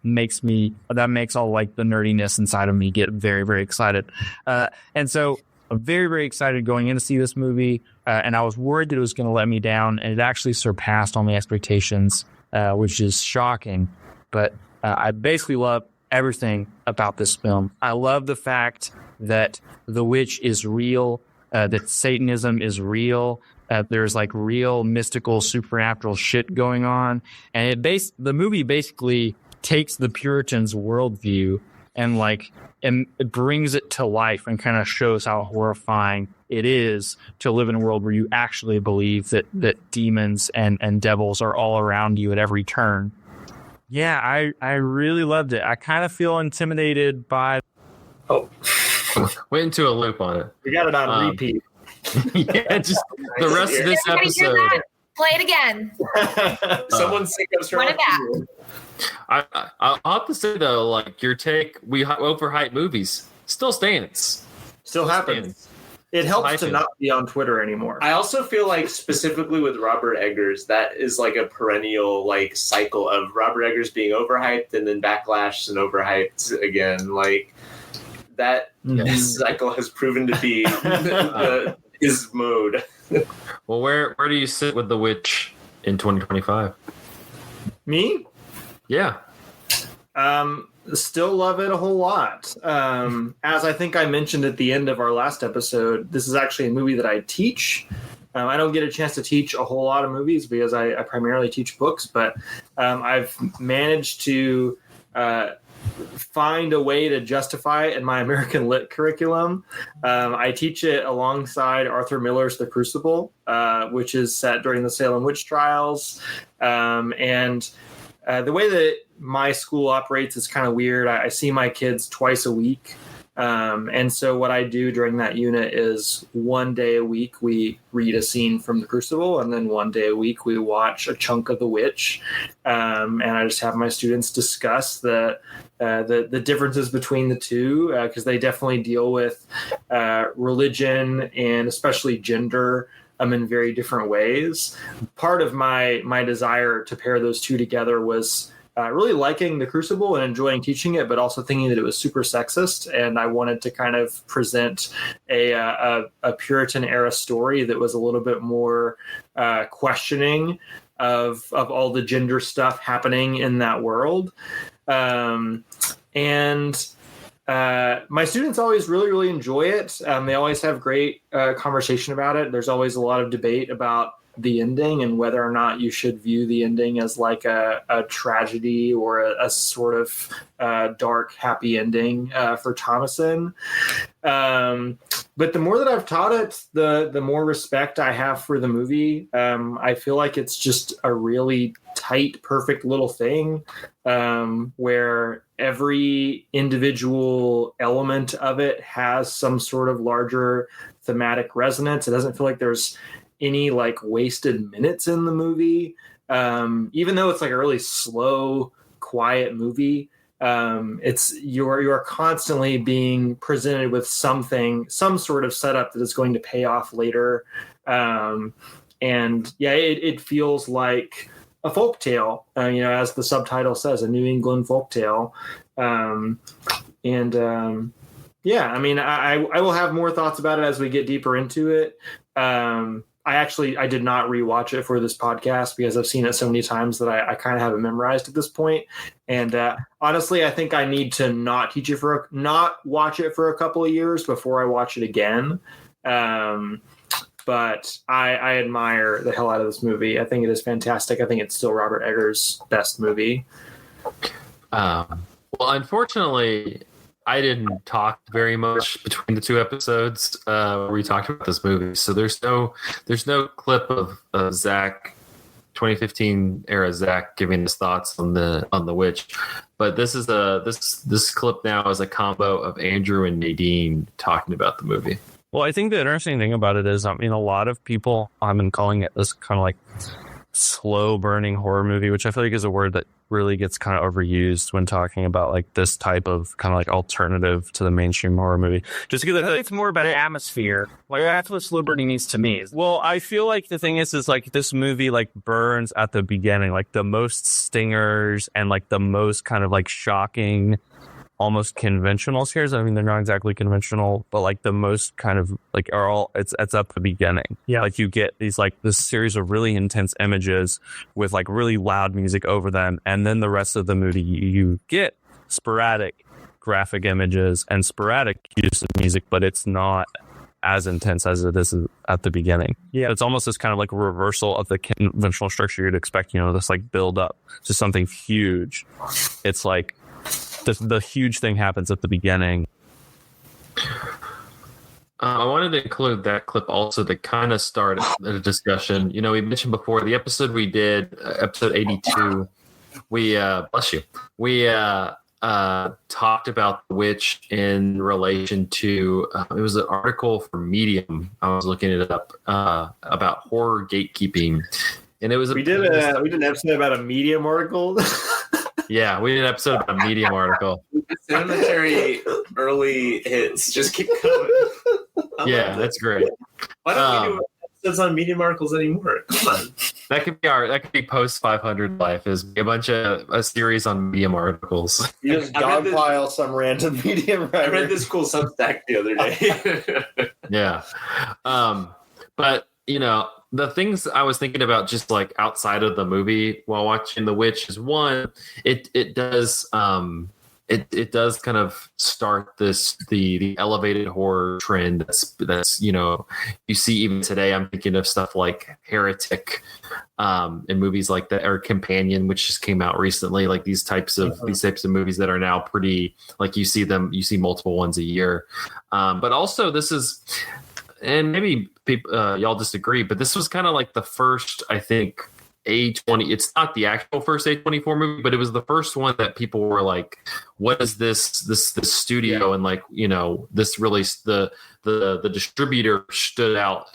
makes all like the nerdiness inside of me get very, very excited. And so I'm very, very excited going in to see this movie. And I was worried that it was going to let me down, and it actually surpassed all my expectations, which is shocking. But I basically love everything about this film. I love the fact that the witch is real, that Satanism is real, there's like real mystical supernatural shit going on, and the movie basically takes the Puritans' worldview and it brings it to life and kind of shows how horrifying it is to live in a world where you actually believe that demons and devils are all around you at every turn. Yeah, I really loved it. I kind of feel intimidated by Oh, went into a loop on it. we got it on repeat. Yeah, just the rest of this Everybody hear episode. that? Play it again. Someone sync up Run it Sherlock back. Jr. I'll have to say though, like your take, we overhype movies, still stands. Still happens. It helps to not be on Twitter anymore. I also feel like specifically with Robert Eggers, that is like a perennial like cycle of Robert Eggers being overhyped and then backlash and overhyped again. Like that cycle has proven to be his mode. Well, where do you sit with The Witch in 2025? Me? Yeah. Still love it a whole lot. As I think I mentioned at the end of our last episode, this is actually a movie that I teach. I don't get a chance to teach a whole lot of movies because I primarily teach books, but I've managed to find a way to justify it in my American Lit curriculum. I teach it alongside Arthur Miller's The Crucible, which is set during the Salem witch trials. And the way that my school operates is kind of weird. I see my kids twice a week. And so what I do during that unit is one day a week we read a scene from The Crucible, and then one day a week we watch a chunk of The Witch. And I just have my students discuss the differences between the two, because they definitely deal with religion and especially gender in very different ways. Part of my desire to pair those two together was really liking The Crucible and enjoying teaching it, but also thinking that it was super sexist. And I wanted to kind of present a Puritan era story that was a little bit more questioning of all the gender stuff happening in that world. And my students always really, really enjoy it. They always have great conversation about it. There's always a lot of debate about the ending and whether or not you should view the ending as like a tragedy or a sort of dark, happy ending for Thomason. But the more that I've taught it, the more respect I have for the movie. I feel like it's just a really tight, perfect little thing where every individual element of it has some sort of larger thematic resonance. It doesn't feel like there's any like wasted minutes in the movie, even though it's like a really slow, quiet movie. It's you're constantly being presented with some sort of setup that is going to pay off later, and yeah, it feels like a folktale, as the subtitle says, a New England folktale. Yeah, I mean, I will have more thoughts about it as we get deeper into it. I did not rewatch it for this podcast because I've seen it so many times that I kind of have it memorized at this point. And honestly, I think I need to not watch it for a couple of years before I watch it again. But I admire the hell out of this movie. I think it is fantastic. I think it's still Robert Eggers' best movie. Well, unfortunately, I didn't talk very much between the two episodes where we talked about this movie. So there's no clip of Zach, 2015 era Zach, giving his thoughts on the Witch. But this is this clip now is a combo of Andrew and Nadine talking about the movie. Well, I think the interesting thing about it is, a lot of people have been calling it this kind of like slow burning horror movie, which I feel like is a word that really gets kind of overused when talking about like this type of kind of like alternative to the mainstream horror movie. Just because I think it's more about an atmosphere. Like that's what slow burning means to me. Well, I feel like the thing is like this movie like burns at the beginning, like the most stingers and like the most kind of like shocking, almost conventional scares. I mean, they're not exactly conventional, but like the most kind of like are all it's at the beginning. Yeah, like you get these like this series of really intense images with like really loud music over them, and then the rest of the movie you get sporadic graphic images and sporadic use of music, but it's not as intense as it is at the beginning. Yeah, it's almost this kind of like a reversal of the conventional structure you'd expect. This like build up to something huge. It's like the huge thing happens at the beginning. I wanted to include that clip also to kind of start a discussion. We mentioned before the episode we did, episode 82. We bless you. We talked about the witch in relation to it was an article from Medium. I was looking it up about horror gatekeeping, and it was we did an episode about a Medium article. Yeah, we did an episode about a Medium article. Cinematary early hits just keep coming. Yeah, that's great. Why don't we do episodes on Medium articles anymore? Come on. That could be post 500 life, is a series on Medium articles. You just dogpile some random Medium writer. I read this cool Substack the other day. Yeah. But the things I was thinking about just like outside of the movie while watching The Witch is, one, it does it does kind of start the elevated horror trend that's you see even today. I'm thinking of stuff like Heretic, and movies like that, or Companion, which just came out recently. Like these types of movies that are now pretty, like you see multiple ones a year. But also this is, and maybe people, y'all disagree, but this was kind of like the first, I think, A20. It's not the actual first A24 movie, but it was the first one that people were like, "What is this studio?" And like, this release, the distributor stood out.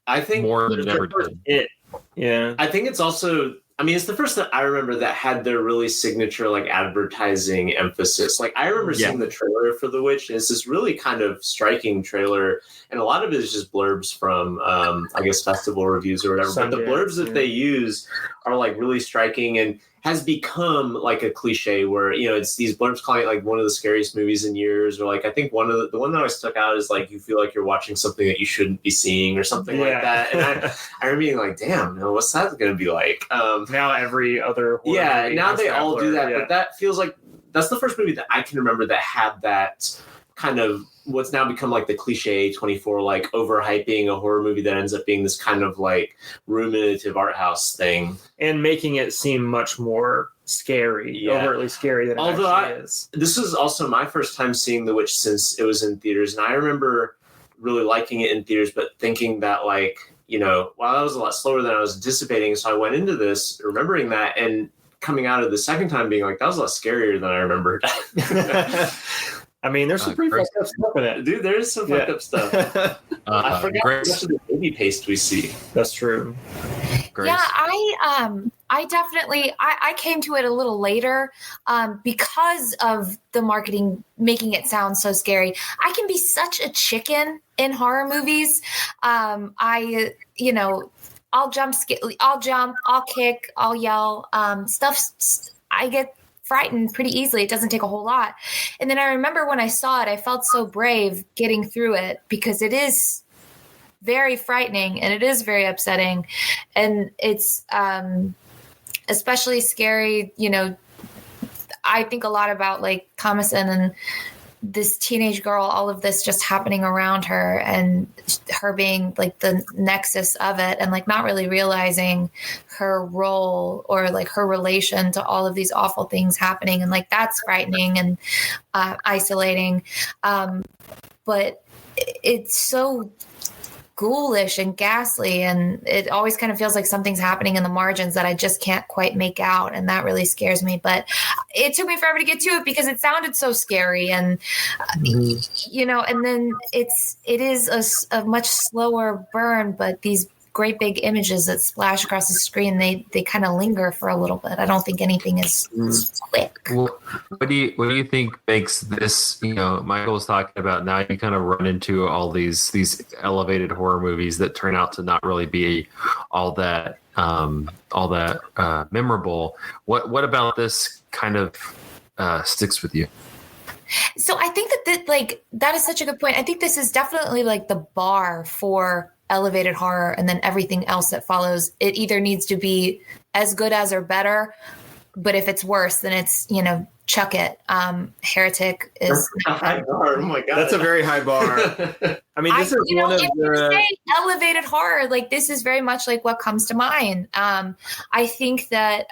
I think more than it ever did. Yeah, I think it's also. I mean, it's the first that I remember that had their really signature like advertising emphasis. Like I remember seeing the trailer for The Witch, and it's this really kind of striking trailer, and a lot of it is just blurbs from I guess festival reviews or whatever. But the blurbs that they use are like really striking and has become like a cliche where it's these blurbs calling it like one of the scariest movies in years, or like I think one of the one that always stuck out is like you feel like you're watching something that you shouldn't be seeing or something like that. And I remember being like, damn, what's that going to be like? Now every other horror movie now they all do that, yeah. But that feels like that's the first movie that I can remember that had that kind of what's now become like the cliche 24, like overhyping a horror movie that ends up being this kind of like ruminative art house thing and making it seem much more scary, overtly scary than it actually is. This was also my first time seeing The Witch since it was in theaters, and I remember really liking it in theaters, but thinking that like, wow, that was a lot slower than I was anticipating. So I went into this remembering that, and coming out of the second time being like, that was a lot scarier than I remembered. I mean, there's some pretty fucked up stuff in it. Dude, there is some fucked up stuff. I forgot how much of the baby paste we see. That's true. Grace. Yeah, I definitely, I came to it a little later because of the marketing making it sound so scary. I can be such a chicken in horror movies. I'll jump, I'll kick, I'll yell, I get frightened pretty easily. It doesn't take a whole lot. And then I remember when I saw it, I felt so brave getting through it because it is very frightening and it is very upsetting. And it's especially scary. I think a lot about like Thomason and this teenage girl, all of this just happening around her and her being like the nexus of it and like not really realizing her role or like her relation to all of these awful things happening. And like, that's frightening and isolating. But it's so ghoulish and ghastly, and it always kind of feels like something's happening in the margins that I just can't quite make out, and that really scares me. But it took me forever to get to it because it sounded so scary, and and then it is a much slower burn, but these great big images that splash across the screen, they kind of linger for a little bit. I don't think anything is quick. Well, what do you think makes this, Michael was talking about, now you kind of run into all these elevated horror movies that turn out to not really be all that memorable. What about this kind of sticks with you? So I think that is such a good point. I think this is definitely like the bar for elevated horror, and then everything else that follows. It either needs to be as good as or better, but if it's worse, then it's chuck it. Heretic is a high bar. Oh my god, that's a very high bar. I mean, this is one of the elevated horror. Like this is very much like what comes to mind. I think that.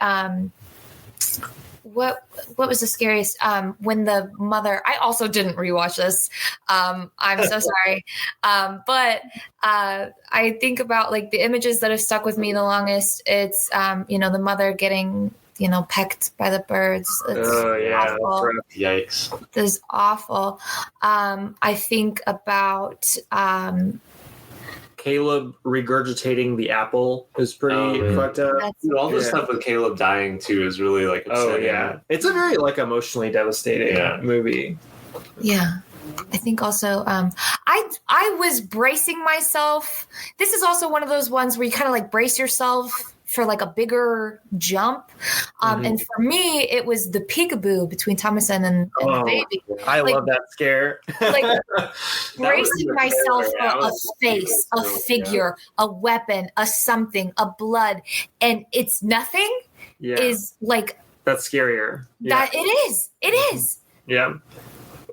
What was the scariest? When the mother, I also didn't rewatch this. I'm so sorry. But I think about like the images that have stuck with me the longest. It's, the mother getting, pecked by the birds. It's yeah, awful. Yikes. This is awful. I think about Caleb regurgitating the apple is pretty fucked up. Dude, all the stuff with Caleb dying too is really like upsetting. It's a very like emotionally devastating movie. Yeah. I think also I was bracing myself. This is also one of those ones where you kind of like brace yourself for like a bigger jump. And for me, it was the peekaboo between Thomason and the baby. I love that scare. Like bracing myself for a face, a figure, a weapon, a something, a blood, and it's nothing is like that's scarier. That it is. It is. Yeah.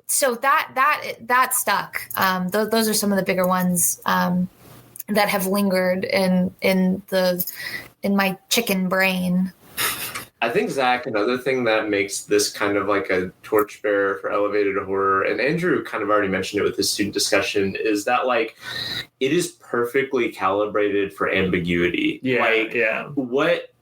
So that stuck. Those are some of the bigger ones that have lingered in my chicken brain. I think, Zach, another thing that makes this kind of like a torchbearer for elevated horror, and Andrew kind of already mentioned it with his student discussion, is that like it is perfectly calibrated for ambiguity.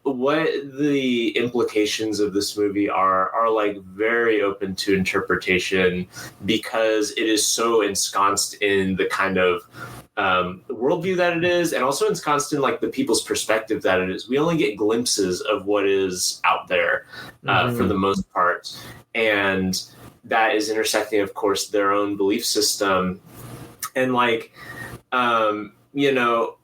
What the implications of this movie are like very open to interpretation, because it is so ensconced in the kind of worldview that it is, and also ensconced in like the people's perspective that it is. We only get glimpses of what is out there for the most part, and that is intersecting, of course, their own belief system. And like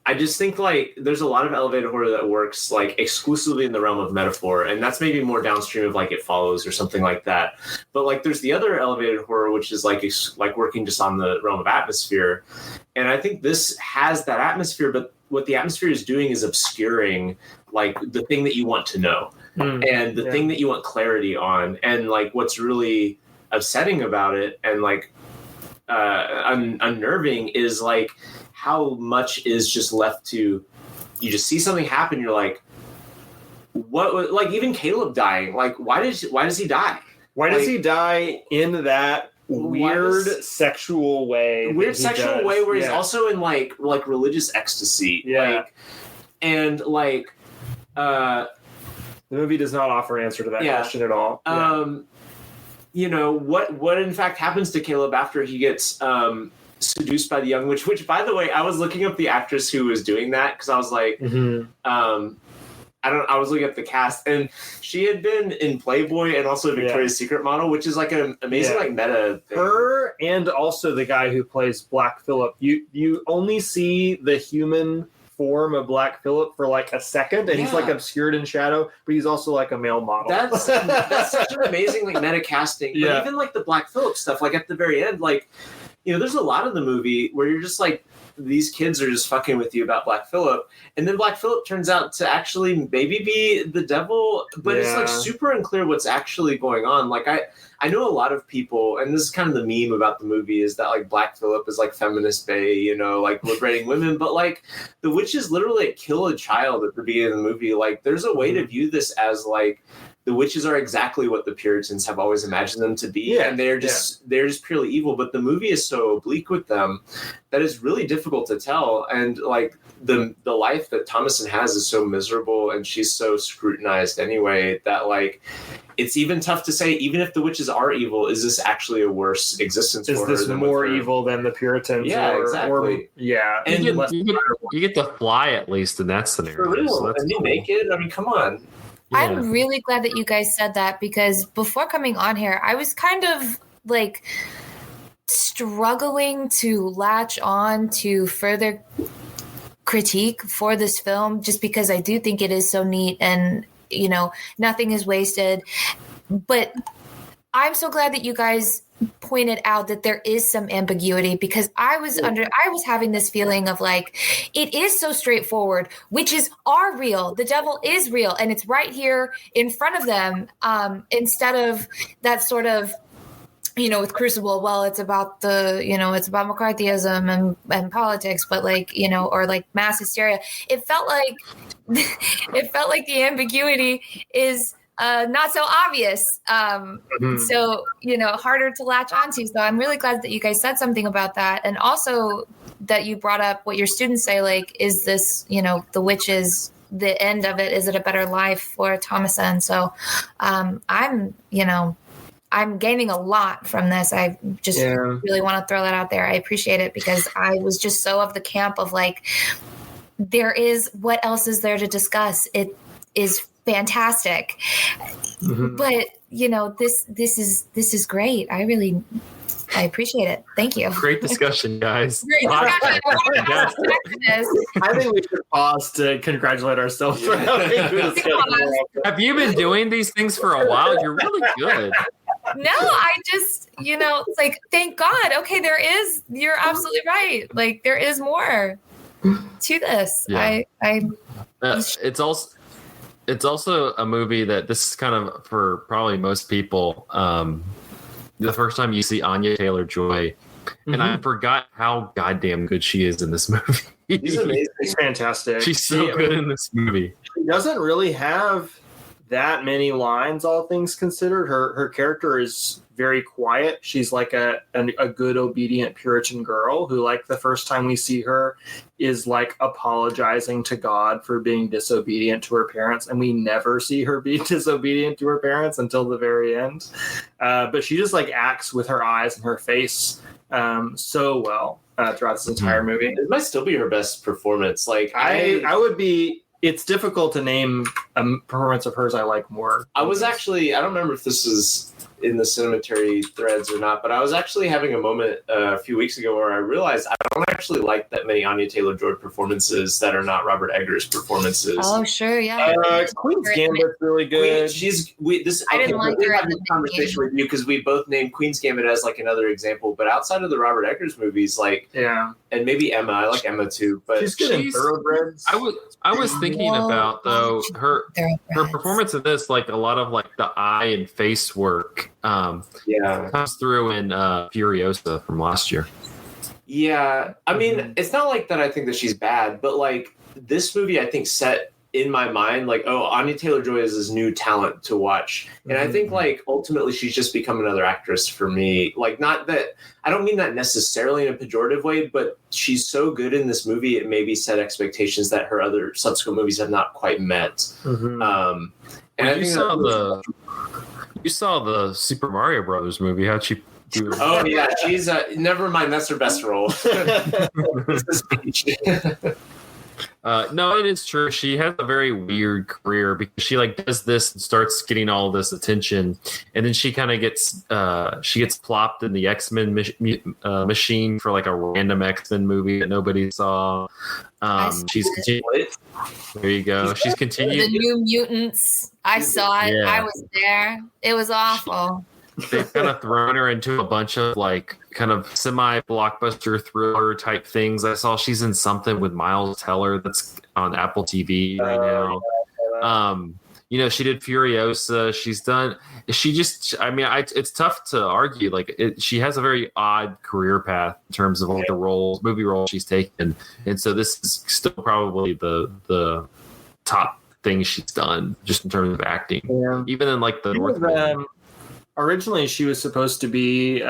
I just think like there's a lot of elevated horror that works like exclusively in the realm of metaphor, and that's maybe more downstream of like It Follows or something like that. But like there's the other elevated horror, which is like working just on the realm of atmosphere. And I think this has that atmosphere, but what the atmosphere is doing is obscuring like the thing that you want to know and the thing that you want clarity on. And like what's really upsetting about it and like unnerving is like how much is just left to, you just see something happen, you're like, what? Like even Caleb dying, like why does he die? Why does he die in that weird sexual way? Weird sexual way where he's also in like religious ecstasy. Like, and like the movie does not offer an answer to that question at all. What in fact happens to Caleb after he gets seduced by the young witch, which by the way, I was looking up the actress who was doing that because I was like, I was looking at the cast, and she had been in Playboy and also a Victoria's Secret model, which is like an amazing like meta thing. Her and also the guy who plays Black Phillip. You only see the human form of Black Phillip for like a second, and he's like obscured in shadow, but he's also like a male model. That's such an amazing like meta casting. But even like the Black Phillip stuff, like at the very end, like there's a lot of the movie where you're just like, these kids are just fucking with you about Black Phillip, and then Black Phillip turns out to actually maybe be the devil, but it's like super unclear what's actually going on. Like I know a lot of people, and this is kind of the meme about the movie, is that like Black Phillip is like feminist bae, like liberating women, but like the witches literally kill a child at the beginning of the movie. Like there's a way to view this as like the witches are exactly what the Puritans have always imagined them to be, and they're just purely evil. But the movie is so oblique with them that it's really difficult to tell. And like the life that Thomason has is so miserable, and she's so scrutinized anyway that like it's even tough to say, even if the witches are evil, is this actually a worse existence for her? Is this more evil than the Puritans? Yeah, exactly. And you get to fly at least in that scenario. For real. So that's and cool. naked. I mean, come on. Yeah. I'm really glad that you guys said that, because before coming on here, I was kind of like struggling to latch on to further critique for this film, just because I do think it is so neat and, nothing is wasted. But I'm so glad that you guys pointed out that there is some ambiguity, because I was having this feeling of like, it is so straightforward. Witches are real. The devil is real. And it's right here in front of them. Instead of that sort of, with Crucible, well, it's about it's about McCarthyism and politics, but like, or like mass hysteria. It felt like the ambiguity is not so obvious. So, harder to latch onto. So I'm really glad that you guys said something about that. And also that you brought up what your students say, like, is this, the witches the end of it, is it a better life for Thomason? So I'm gaining a lot from this. I just really want to throw that out there. I appreciate it because I was just so of the camp of like, what else is there to discuss? It is fantastic. Mm-hmm. But this is great. I appreciate it. Thank you. Great discussion, guys. I think we should pause to congratulate ourselves for having this discussion. Have you been doing these things for a while? You're really good. No, I just, it's like, thank God. Okay, you're absolutely right. Like, there is more to this. Yeah. It's also a movie that this is kind of for probably most people. The first time you see Anya Taylor-Joy, and I forgot how goddamn good she is in this movie. She's amazing. She's fantastic. She's so good in this movie. She doesn't really have that many lines, all things considered. Her character is very quiet. She's like a good, obedient Puritan girl who, like, the first time we see her is like apologizing to God for being disobedient to her parents, and we never see her be disobedient to her parents until the very end. But she just like acts with her eyes and her face so well throughout this entire movie. It might still be her best performance. Like I would be. It's difficult to name a performance of hers I like more. I don't remember if this is in the Cinematary threads or not, but I was actually having a moment a few weeks ago where I realized I don't actually like that many Anya Taylor-Joy performances that are not Robert Eggers performances. Oh, sure, yeah. Queen's Gambit's really good. I didn't like her in the conversation with you because we both named Queen's Gambit as like another example, but outside of the Robert Eggers movies, like and maybe Emma, I like Emma too, but she's good in Thoroughbreds. I was thinking about though her performance in this, like a lot of like the eye and face work comes through in Furiosa from last year. Yeah, I mean, it's not like that I think that she's bad, but like this movie I think set in my mind like, oh, Anya Taylor-Joy is this new talent to watch. And I think like ultimately she's just become another actress for me. Like, not that I don't mean that necessarily in a pejorative way, but she's so good in this movie it maybe set expectations that her other subsequent movies have not quite met. And I think you saw the Super Mario Brothers movie. How'd she do? Oh yeah, she's never mind. That's her best role. No, it is true. She has a very weird career because she like does this and starts getting all this attention, and then she kind of gets plopped in the X-Men machine for like a random X-Men movie that nobody saw. She's continued. There you go. She's continued. The New Mutants. I saw it. Yeah. I was there. It was awful. They've kind of thrown her into a bunch of like kind of semi-blockbuster thriller type things. I saw she's in something with Miles Teller that's on Apple TV right now. She did Furiosa. It's tough to argue. Like she has a very odd career path in terms of like the movie roles she's taken. And so this is still probably the top thing she's done just in terms of acting. Yeah. Even in like the Northman. Originally, she was supposed to be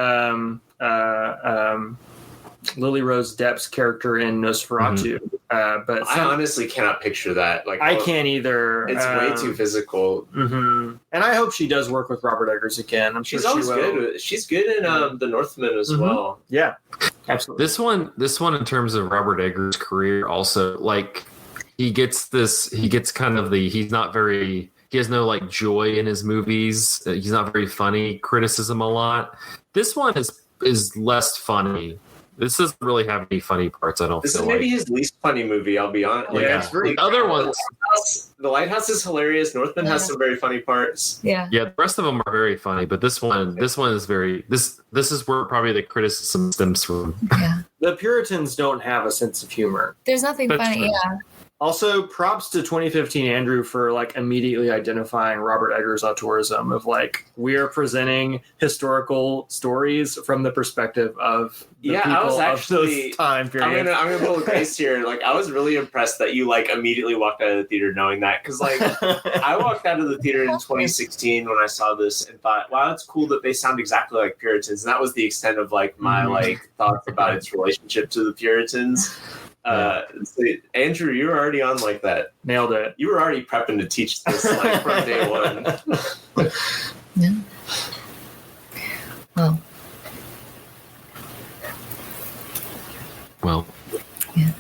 Lily Rose Depp's character in Nosferatu, but I honestly cannot picture that. Like, I can't either. It's way too physical. And I hope she does work with Robert Eggers again. I'm sure she's always good. She's good in the Northman as well. Yeah, absolutely. This one, in terms of Robert Eggers' career, also like he has no like joy in his movies. He's not very funny. Criticism a lot. This one is less funny. This doesn't really have any funny parts. I don't. This feel is maybe like. his least funny movie. I'll be honest. Yeah, it's very. The other ones. The Lighthouse is hilarious. Northman has some very funny parts. Yeah. Yeah. The rest of them are very funny, but this one is very. This is where probably the criticism stems from. Yeah. The Puritans don't have a sense of humor. There's nothing funny. True. Yeah. Also, props to 2015 Andrew for like immediately identifying Robert Eggers' auteurism of like, we are presenting historical stories from the perspective of the people I was actually, of this time period. I'm gonna pull a grace here. Like, I was really impressed that you like immediately walked out of the theater knowing that, because like I walked out of the theater in 2016 when I saw this and thought, wow, it's cool that they sound exactly like Puritans, and that was the extent of like my like thoughts about its relationship to the Puritans. So Andrew, you were already on like that. Nailed it. You were already prepping to teach this like from day one. Yeah. Well. Well. Yeah.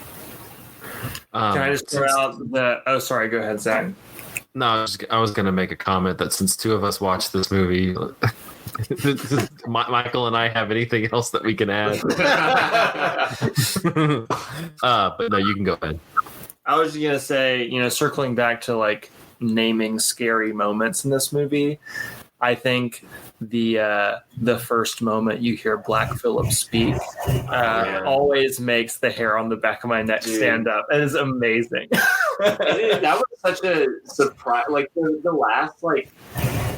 Can I just throw out the? Oh, sorry. Go ahead, Zach. No, I was going to make a comment that since two of us watched this movie, Michael and I have anything else that we can add. But no, you can go ahead. I was just gonna say, circling back to like naming scary moments in this movie, I think the first moment you hear Black Phillip speak always makes the hair on the back of my neck stand up. It is amazing. That was such a surprise. Like the last like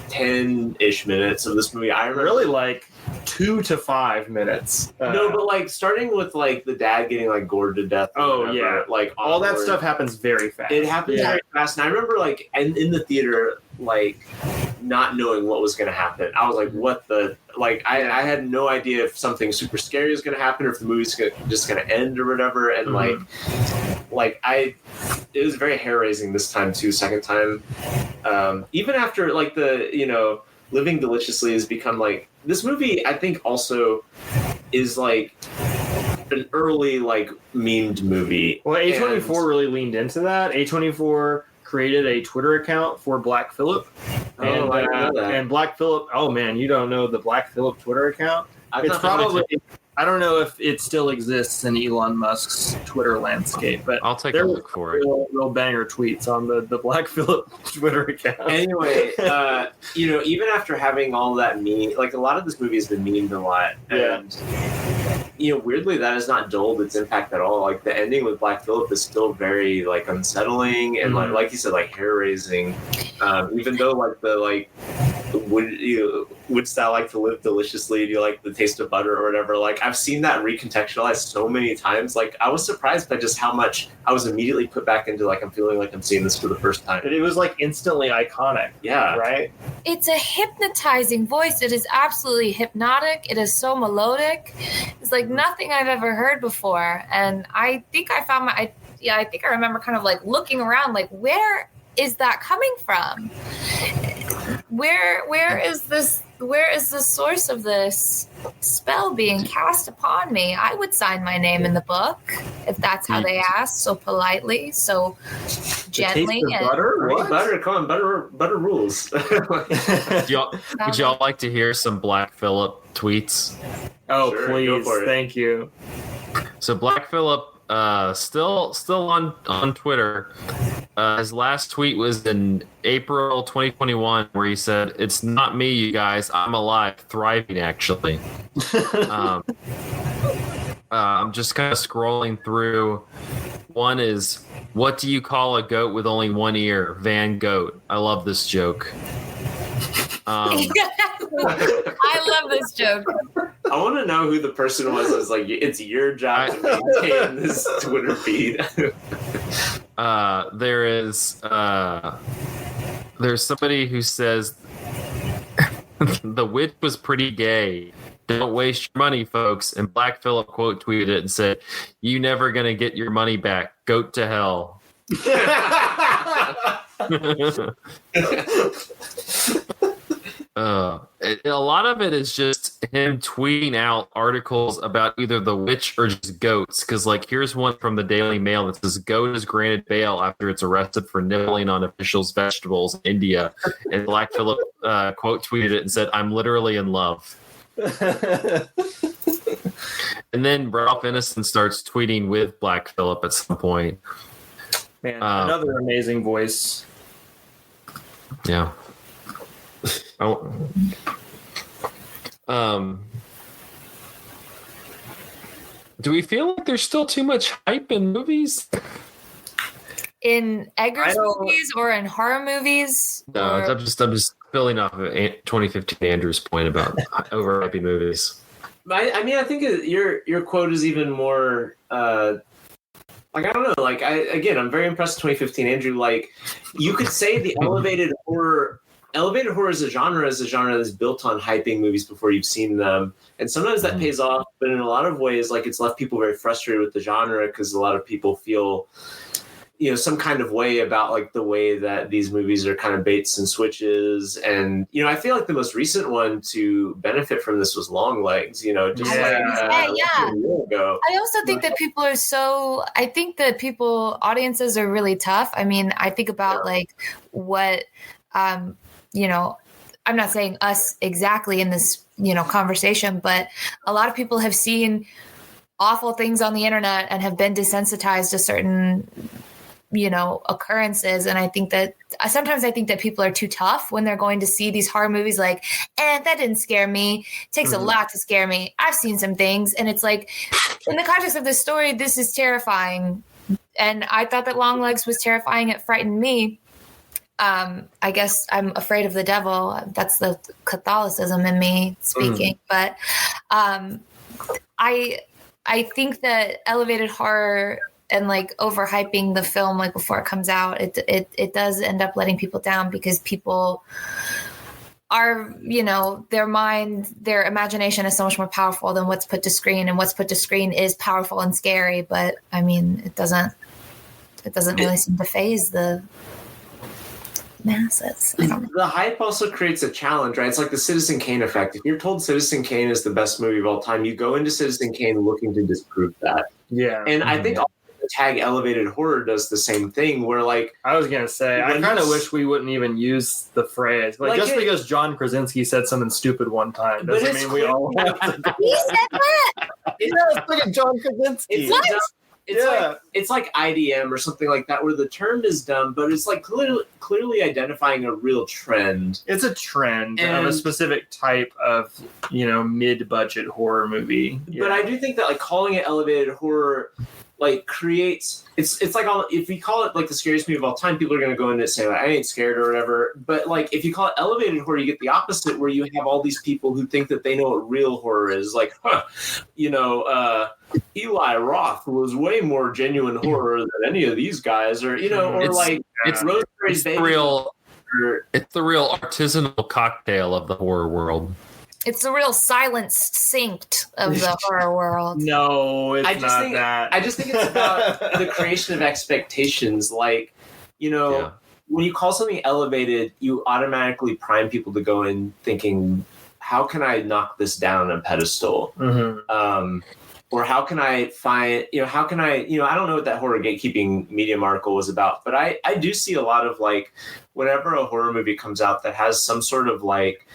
10-ish minutes of this movie, I remember really like 2 to 5 minutes. No, but like starting with like the dad getting like gored to death. Like all that stuff happens very fast. It happens very fast, and I remember like in the theater like not knowing what was going to happen. I was like, what the like? I had no idea if something super scary was going to happen or if the movie's just going to end or whatever. And it was very hair raising this time too. Second time, even after like the Living Deliciously has become like this movie. I think also is like an early like memed movie. Well, A24 really leaned into that. A24 created a Twitter account for Black Phillip. And Black Phillip, oh man, you don't know the Black Phillip Twitter account? It's probably, I don't know if it still exists in Elon Musk's Twitter landscape, but I'll take a look for it. Real banger tweets on the Black Phillip Twitter account. Anyway, even after having all that meme, like a lot of this movie has been memed a lot. And weirdly, that has not dulled its impact at all. Like the ending with Black Phillip is still very like unsettling and like you said, like hair raising. Even though like the like wouldst thou like to live deliciously? Do you like the taste of butter or whatever? Like I've seen that recontextualized so many times. Like I was surprised by just how much I was immediately put back into like I'm feeling like I'm seeing this for the first time. It was like instantly iconic. Yeah. Right? It's a hypnotizing voice. It is absolutely hypnotic. It is so melodic. It's like nothing I've ever heard before. And I think I found I think I remember kind of like looking around like, where is that coming from? Where is the source of this spell being cast upon me? I would sign my name in the book if that's how they ask, so politely, so gently. The taste of butter? What? Butter, come on, butter rules. Would y'all like to hear some Black Phillip tweets? Oh, sure, please. Thank you. So Black Phillip, still on Twitter. His last tweet was in April 2021, where he said, "It's not me, you guys. I'm alive, thriving, actually." I'm just kind of scrolling through. One is, "What do you call a goat with only one ear? Van Goat." I love this joke. I love this joke. I want to know who the person was. It's like it's your job to maintain this Twitter feed. There's somebody who says the witch was pretty gay. Don't waste your money, folks. And Black Phillip quote tweeted it and said, "You never gonna get your money back. Goat to hell." A lot of it is just him tweeting out articles about either the witch or just goats. Because, like, here's one from the Daily Mail that says, "Goat is granted bail after it's arrested for nibbling on officials' vegetables in India." And Black Phillip quote tweeted it and said, "I'm literally in love." And then Ralph Ineson starts tweeting with Black Phillip at some point. Man, another amazing voice. Yeah. Do we feel like there's still too much hype in movies? In Eggers movies or in horror movies? No, I'm just filling off of 2015 Andrew's point about overhyping movies. I mean, I think your quote is even more. Like, I don't know. Like, I'm very impressed with 2015 Andrew. Like, you could say the elevated horror elevated horror is a genre that's built on hyping movies before you've seen them. And sometimes that pays off, but in a lot of ways, like it's left people very frustrated with the genre because a lot of people feel, you know, some kind of way about like the way that these movies are kind of baits and switches. And, you know, I feel like the most recent one to benefit from this was Longlegs, you know, just yeah. a year ago. I also think that people are I think that audiences are really tough. I mean, I think about like what, you know, I'm not saying us exactly in this, you know, conversation, but a lot of people have seen awful things on the internet and have been desensitized to certain, you know, occurrences. And I think that sometimes people are too tough when they're going to see these horror movies like, that didn't scare me. It takes a lot to scare me. I've seen some things. And it's like, in the context of this story, this is terrifying. And I thought that Longlegs was terrifying. It frightened me. I guess I'm afraid of the devil. That's the Catholicism in me speaking. But I think that elevated horror and like overhyping the film like before it comes out, it does end up letting people down because people are, you know, their imagination is so much more powerful than what's put to screen, and what's put to screen is powerful and scary. But I mean, it doesn't really seem to faze the masses. I don't know. The hype also creates a challenge, right? It's like the Citizen Kane effect. If you're told Citizen Kane is the best movie of all time, you go into Citizen Kane looking to disprove that. Yeah. And I think the tag elevated horror does the same thing where like I was gonna say I kind of wish we wouldn't even use the phrase like just because John Krasinski said something stupid one time doesn't mean we all have to. He said that. It's like a John Krasinski. It's like IDM or something like that, where the term is dumb, but it's like clearly identifying a real trend. It's a trend of a specific type of, you know, mid-budget horror movie. But I do think that like calling it elevated horror like creates it's like if we call it like the scariest movie of all time, people are going to go into it and say like, I ain't scared or whatever. But like if you call it elevated horror, you get the opposite, where you have all these people who think that they know what real horror is. Like, you know, Eli Roth was way more genuine horror than any of these guys, or you know, or it's Rosemary's Baby. It's the real artisanal cocktail of the horror world. It's the real silenced Synched of the horror world. No, it's not that. I just think it's about the creation of expectations. Like, you know, when you call something elevated, you automatically prime people to go in thinking, how can I knock this down on a pedestal? Or how can I find, you know, I don't know what that horror gatekeeping medium article was about, but I do see a lot of like, whenever a horror movie comes out that has some sort of like,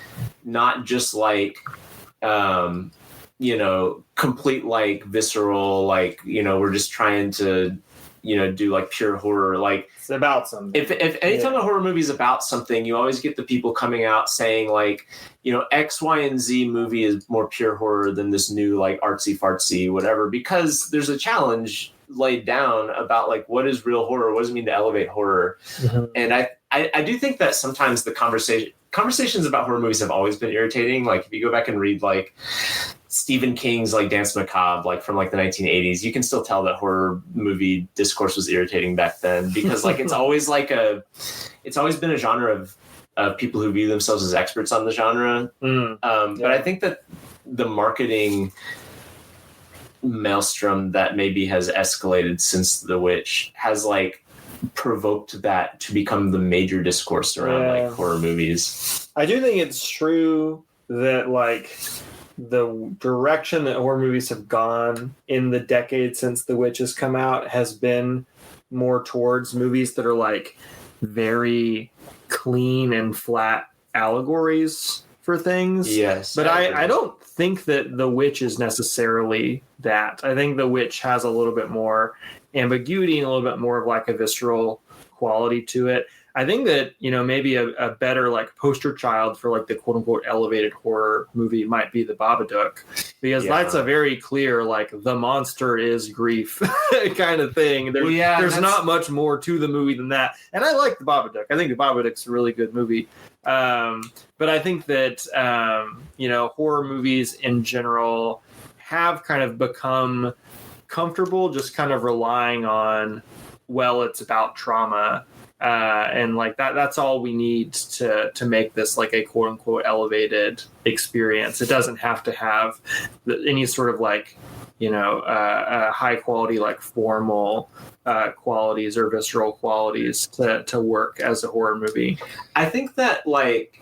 not just like, you know, complete like visceral, like, you know, we're just trying to, you know, do like pure horror. Like it's about something. If anytime a horror movie is about something, you always get the people coming out saying like, you know, X, Y, and Z movie is more pure horror than this new like artsy fartsy whatever, because there's a challenge laid down about like what is real horror, what does it mean to elevate horror. And I do think that sometimes the conversations about horror movies have always been irritating. Like if you go back and read like Stephen King's like Dance Macabre, like from like the 1980s, you can still tell that horror movie discourse was irritating back then, because like it's always been a genre of people who view themselves as experts on the genre. But I think that the marketing maelstrom that maybe has escalated since The Witch has like provoked that to become the major discourse around like horror movies. I do think it's true that like the direction that horror movies have gone in the decade since The Witch has come out has been more towards movies that are like very clean and flat allegories for things. Yes. But I don't think that The Witch is necessarily that. I think The Witch has a little bit more ambiguity and a little bit more of like a visceral quality to it. I think that, you know, maybe a better like poster child for like the quote unquote elevated horror movie might be The Babadook, because that's a very clear like the monster is grief kind of thing. There's not much more to the movie than that. And I like The Babadook. I think The Babadook's a really good movie. But I think that, you know, horror movies in general have kind of become comfortable just kind of relying on, well, it's about trauma. and like that's all we need to make this like a quote unquote elevated experience. It doesn't have to have any sort of like, high quality, like formal qualities or visceral qualities to work as a horror movie. I think that like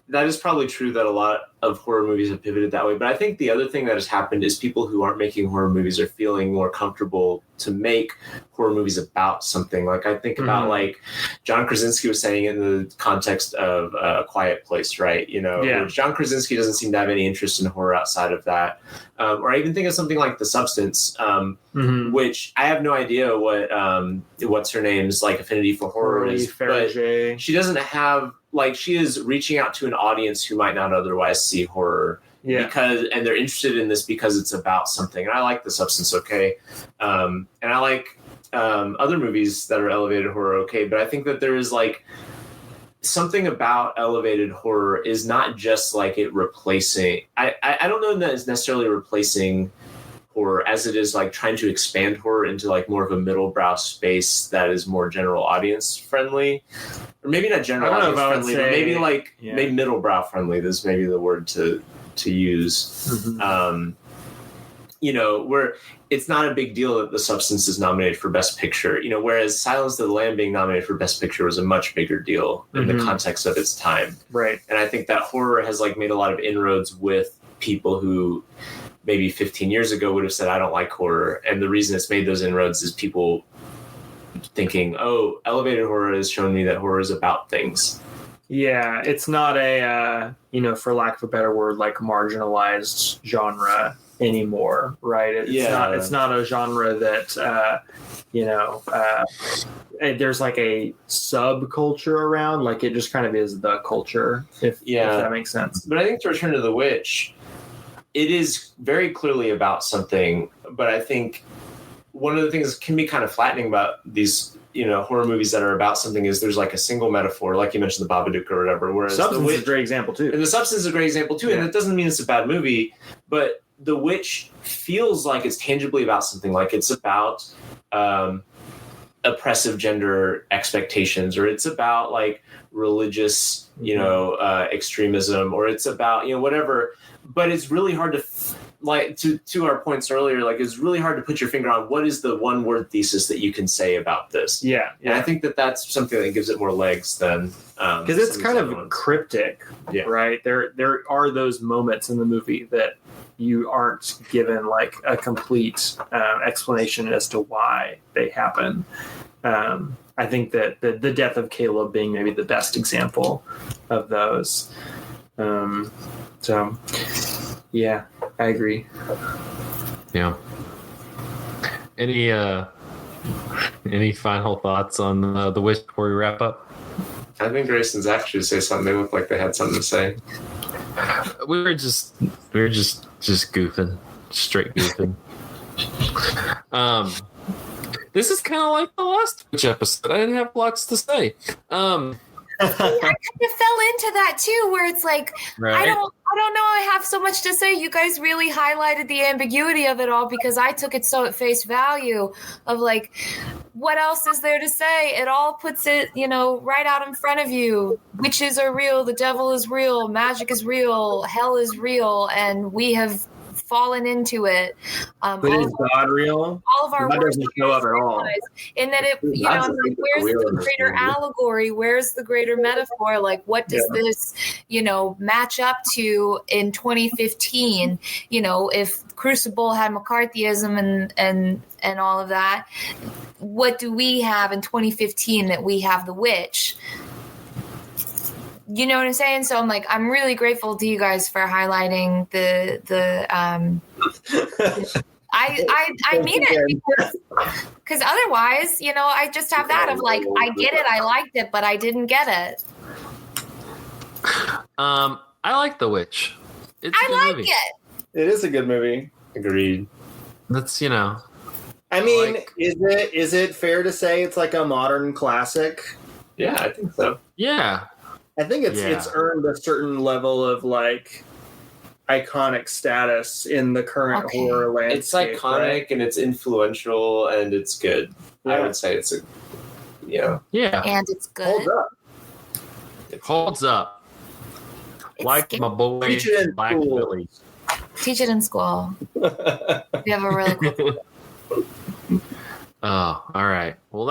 that is probably true that a lot of horror movies have pivoted that way. But I think the other thing that has happened is people who aren't making horror movies are feeling more comfortable to make horror movies about something. Like I think about like John Krasinski was saying in the context of A Quiet Place, right? John Krasinski doesn't seem to have any interest in horror outside of that. Or I even think of something like The Substance, which I have no idea what's her name's like affinity for horror is. But she doesn't have, like, she is reaching out to an audience who might not otherwise see horror and they're interested in this because it's about something. And I like The Substance, okay. And I like other movies that are elevated horror, okay. But I think that there is like something about elevated horror is not just like it replacing. I don't know that it's necessarily replacing horror as it is like trying to expand horror into like more of a middle brow space that is more general audience friendly, or maybe not general audience friendly, but maybe like maybe middle brow friendly. This is maybe the word to use. Where it's not a big deal that The Substance is nominated for Best Picture, whereas Silence of the Lamb being nominated for Best Picture was a much bigger deal in the context of its time. Right. And I think that horror has like made a lot of inroads with people who maybe 15 years ago would have said, I don't like horror. And the reason it's made those inroads is people thinking, oh, elevated horror has shown me that horror is about things. Yeah, it's not a, for lack of a better word, like marginalized genre anymore, right? It's not a genre that, there's like a subculture around, like it just kind of is the culture, if that makes sense. But I think to return to The Witch, it is very clearly about something, but I think one of the things that can be kind of flattening about these, horror movies that are about something is there's like a single metaphor, like you mentioned the Babadook or whatever, whereas Substance is a great example too. And The Substance is a great example too, and it doesn't mean it's a bad movie, but The Witch feels like it's tangibly about something, like it's about oppressive gender expectations, or it's about like religious, extremism, or it's about, whatever. But it's really hard to, like, to our points earlier, like it's really hard to put your finger on what is the one word thesis that you can say about this. Yeah. And I think that that's something that gives it more legs than because it's kind of cryptic, right? There are those moments in the movie that you aren't given like a complete explanation as to why they happen. I think that the death of Caleb being maybe the best example of those. So, yeah, I agree. Yeah. Any final thoughts on The Witch before we wrap up? I think Grace and Zach should say something. They look like they had something to say. We were just goofing, straight goofing. This is kind of like the last Witch episode. I didn't have lots to say. I kind of fell into that too, where it's like, right? I don't know. I have so much to say. You guys really highlighted the ambiguity of it all because I took it so at face value of like, what else is there to say? It all puts it, right out in front of you. Witches are real. The devil is real. Magic is real. Hell is real. And we have fallen into it. But is God real? All of our God doesn't show up at all. In that it, where's the greater allegory? Where's the greater metaphor? Like, what does this, match up to in 2015? If Crucible had McCarthyism and all of that, what do we have in 2015 that we have The Witch? You know what I'm saying? So I'm really grateful to you guys for highlighting the I mean it because otherwise, I just have that of like, I get it, I liked it, but I didn't get it. I like The Witch. I like it. It is a good movie. Agreed. That's I mean, is it fair to say it's like a modern classic? Yeah, I think so. Yeah. I think it's earned a certain level of like iconic status in the current horror landscape. It's iconic, right? And it's influential and it's good. Yeah. I would say it's Yeah. Yeah. And it's good. Holds up. Holds up. It's Like scary. my boy, Teach it in Black school. Billy. Teach it in school. We have a really cool. Oh, all right. Well,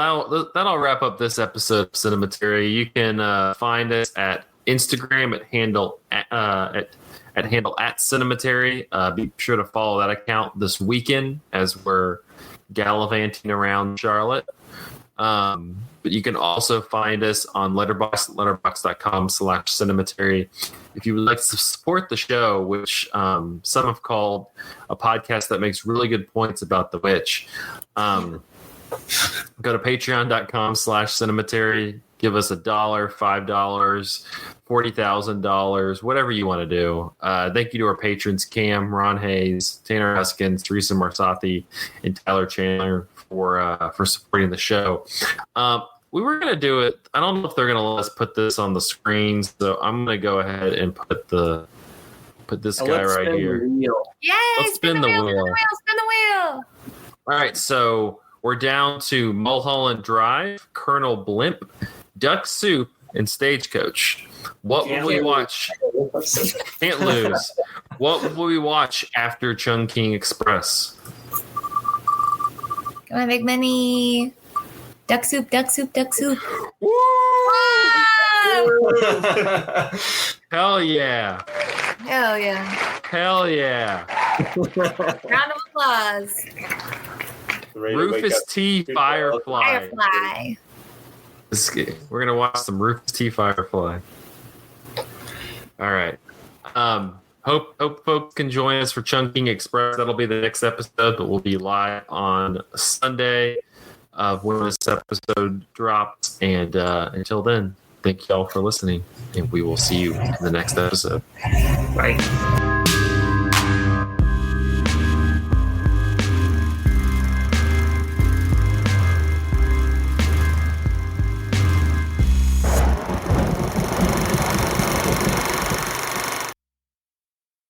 that'll wrap up this episode of Cinematary. You can find us at Instagram at handle at Cinematary. Be sure to follow that account this weekend as we're gallivanting around Charlotte. But you can also find us on Letterboxd, letterboxd.com/Cinematary. If you would like to support the show, which some have called a podcast that makes really good points about The Witch, go to patreon.com/Cinematary. Give us $1, $5, $40,000, whatever you want to do. Thank you to our patrons, Cam, Ron Hayes, Tanner Huskins, Teresa Marsathi, and Tyler Chandler for supporting the show. We were going to do it. I don't know if they're going to let us put this on the screen, so I'm going to go ahead and put this guy right here. Yay! Let's spin the wheel. Spin the wheel. All right, so we're down to Mulholland Drive, Colonel Blimp, Duck Soup, and Stagecoach. What will we watch? Can't lose. What will we watch after Chungking Express? Come on, big money. Duck soup, duck soup, duck soup. Woo! Hell yeah. Hell yeah. Hell yeah. Round of applause. Rufus T. Firefly. Firefly. We're going to watch some Rufus T. Firefly. All right. Hope folks can join us for Chungking Express. That'll be the next episode, but we'll be live on Sunday of when this episode drops. And until then, thank y'all for listening, and we will see you in the next episode. Bye.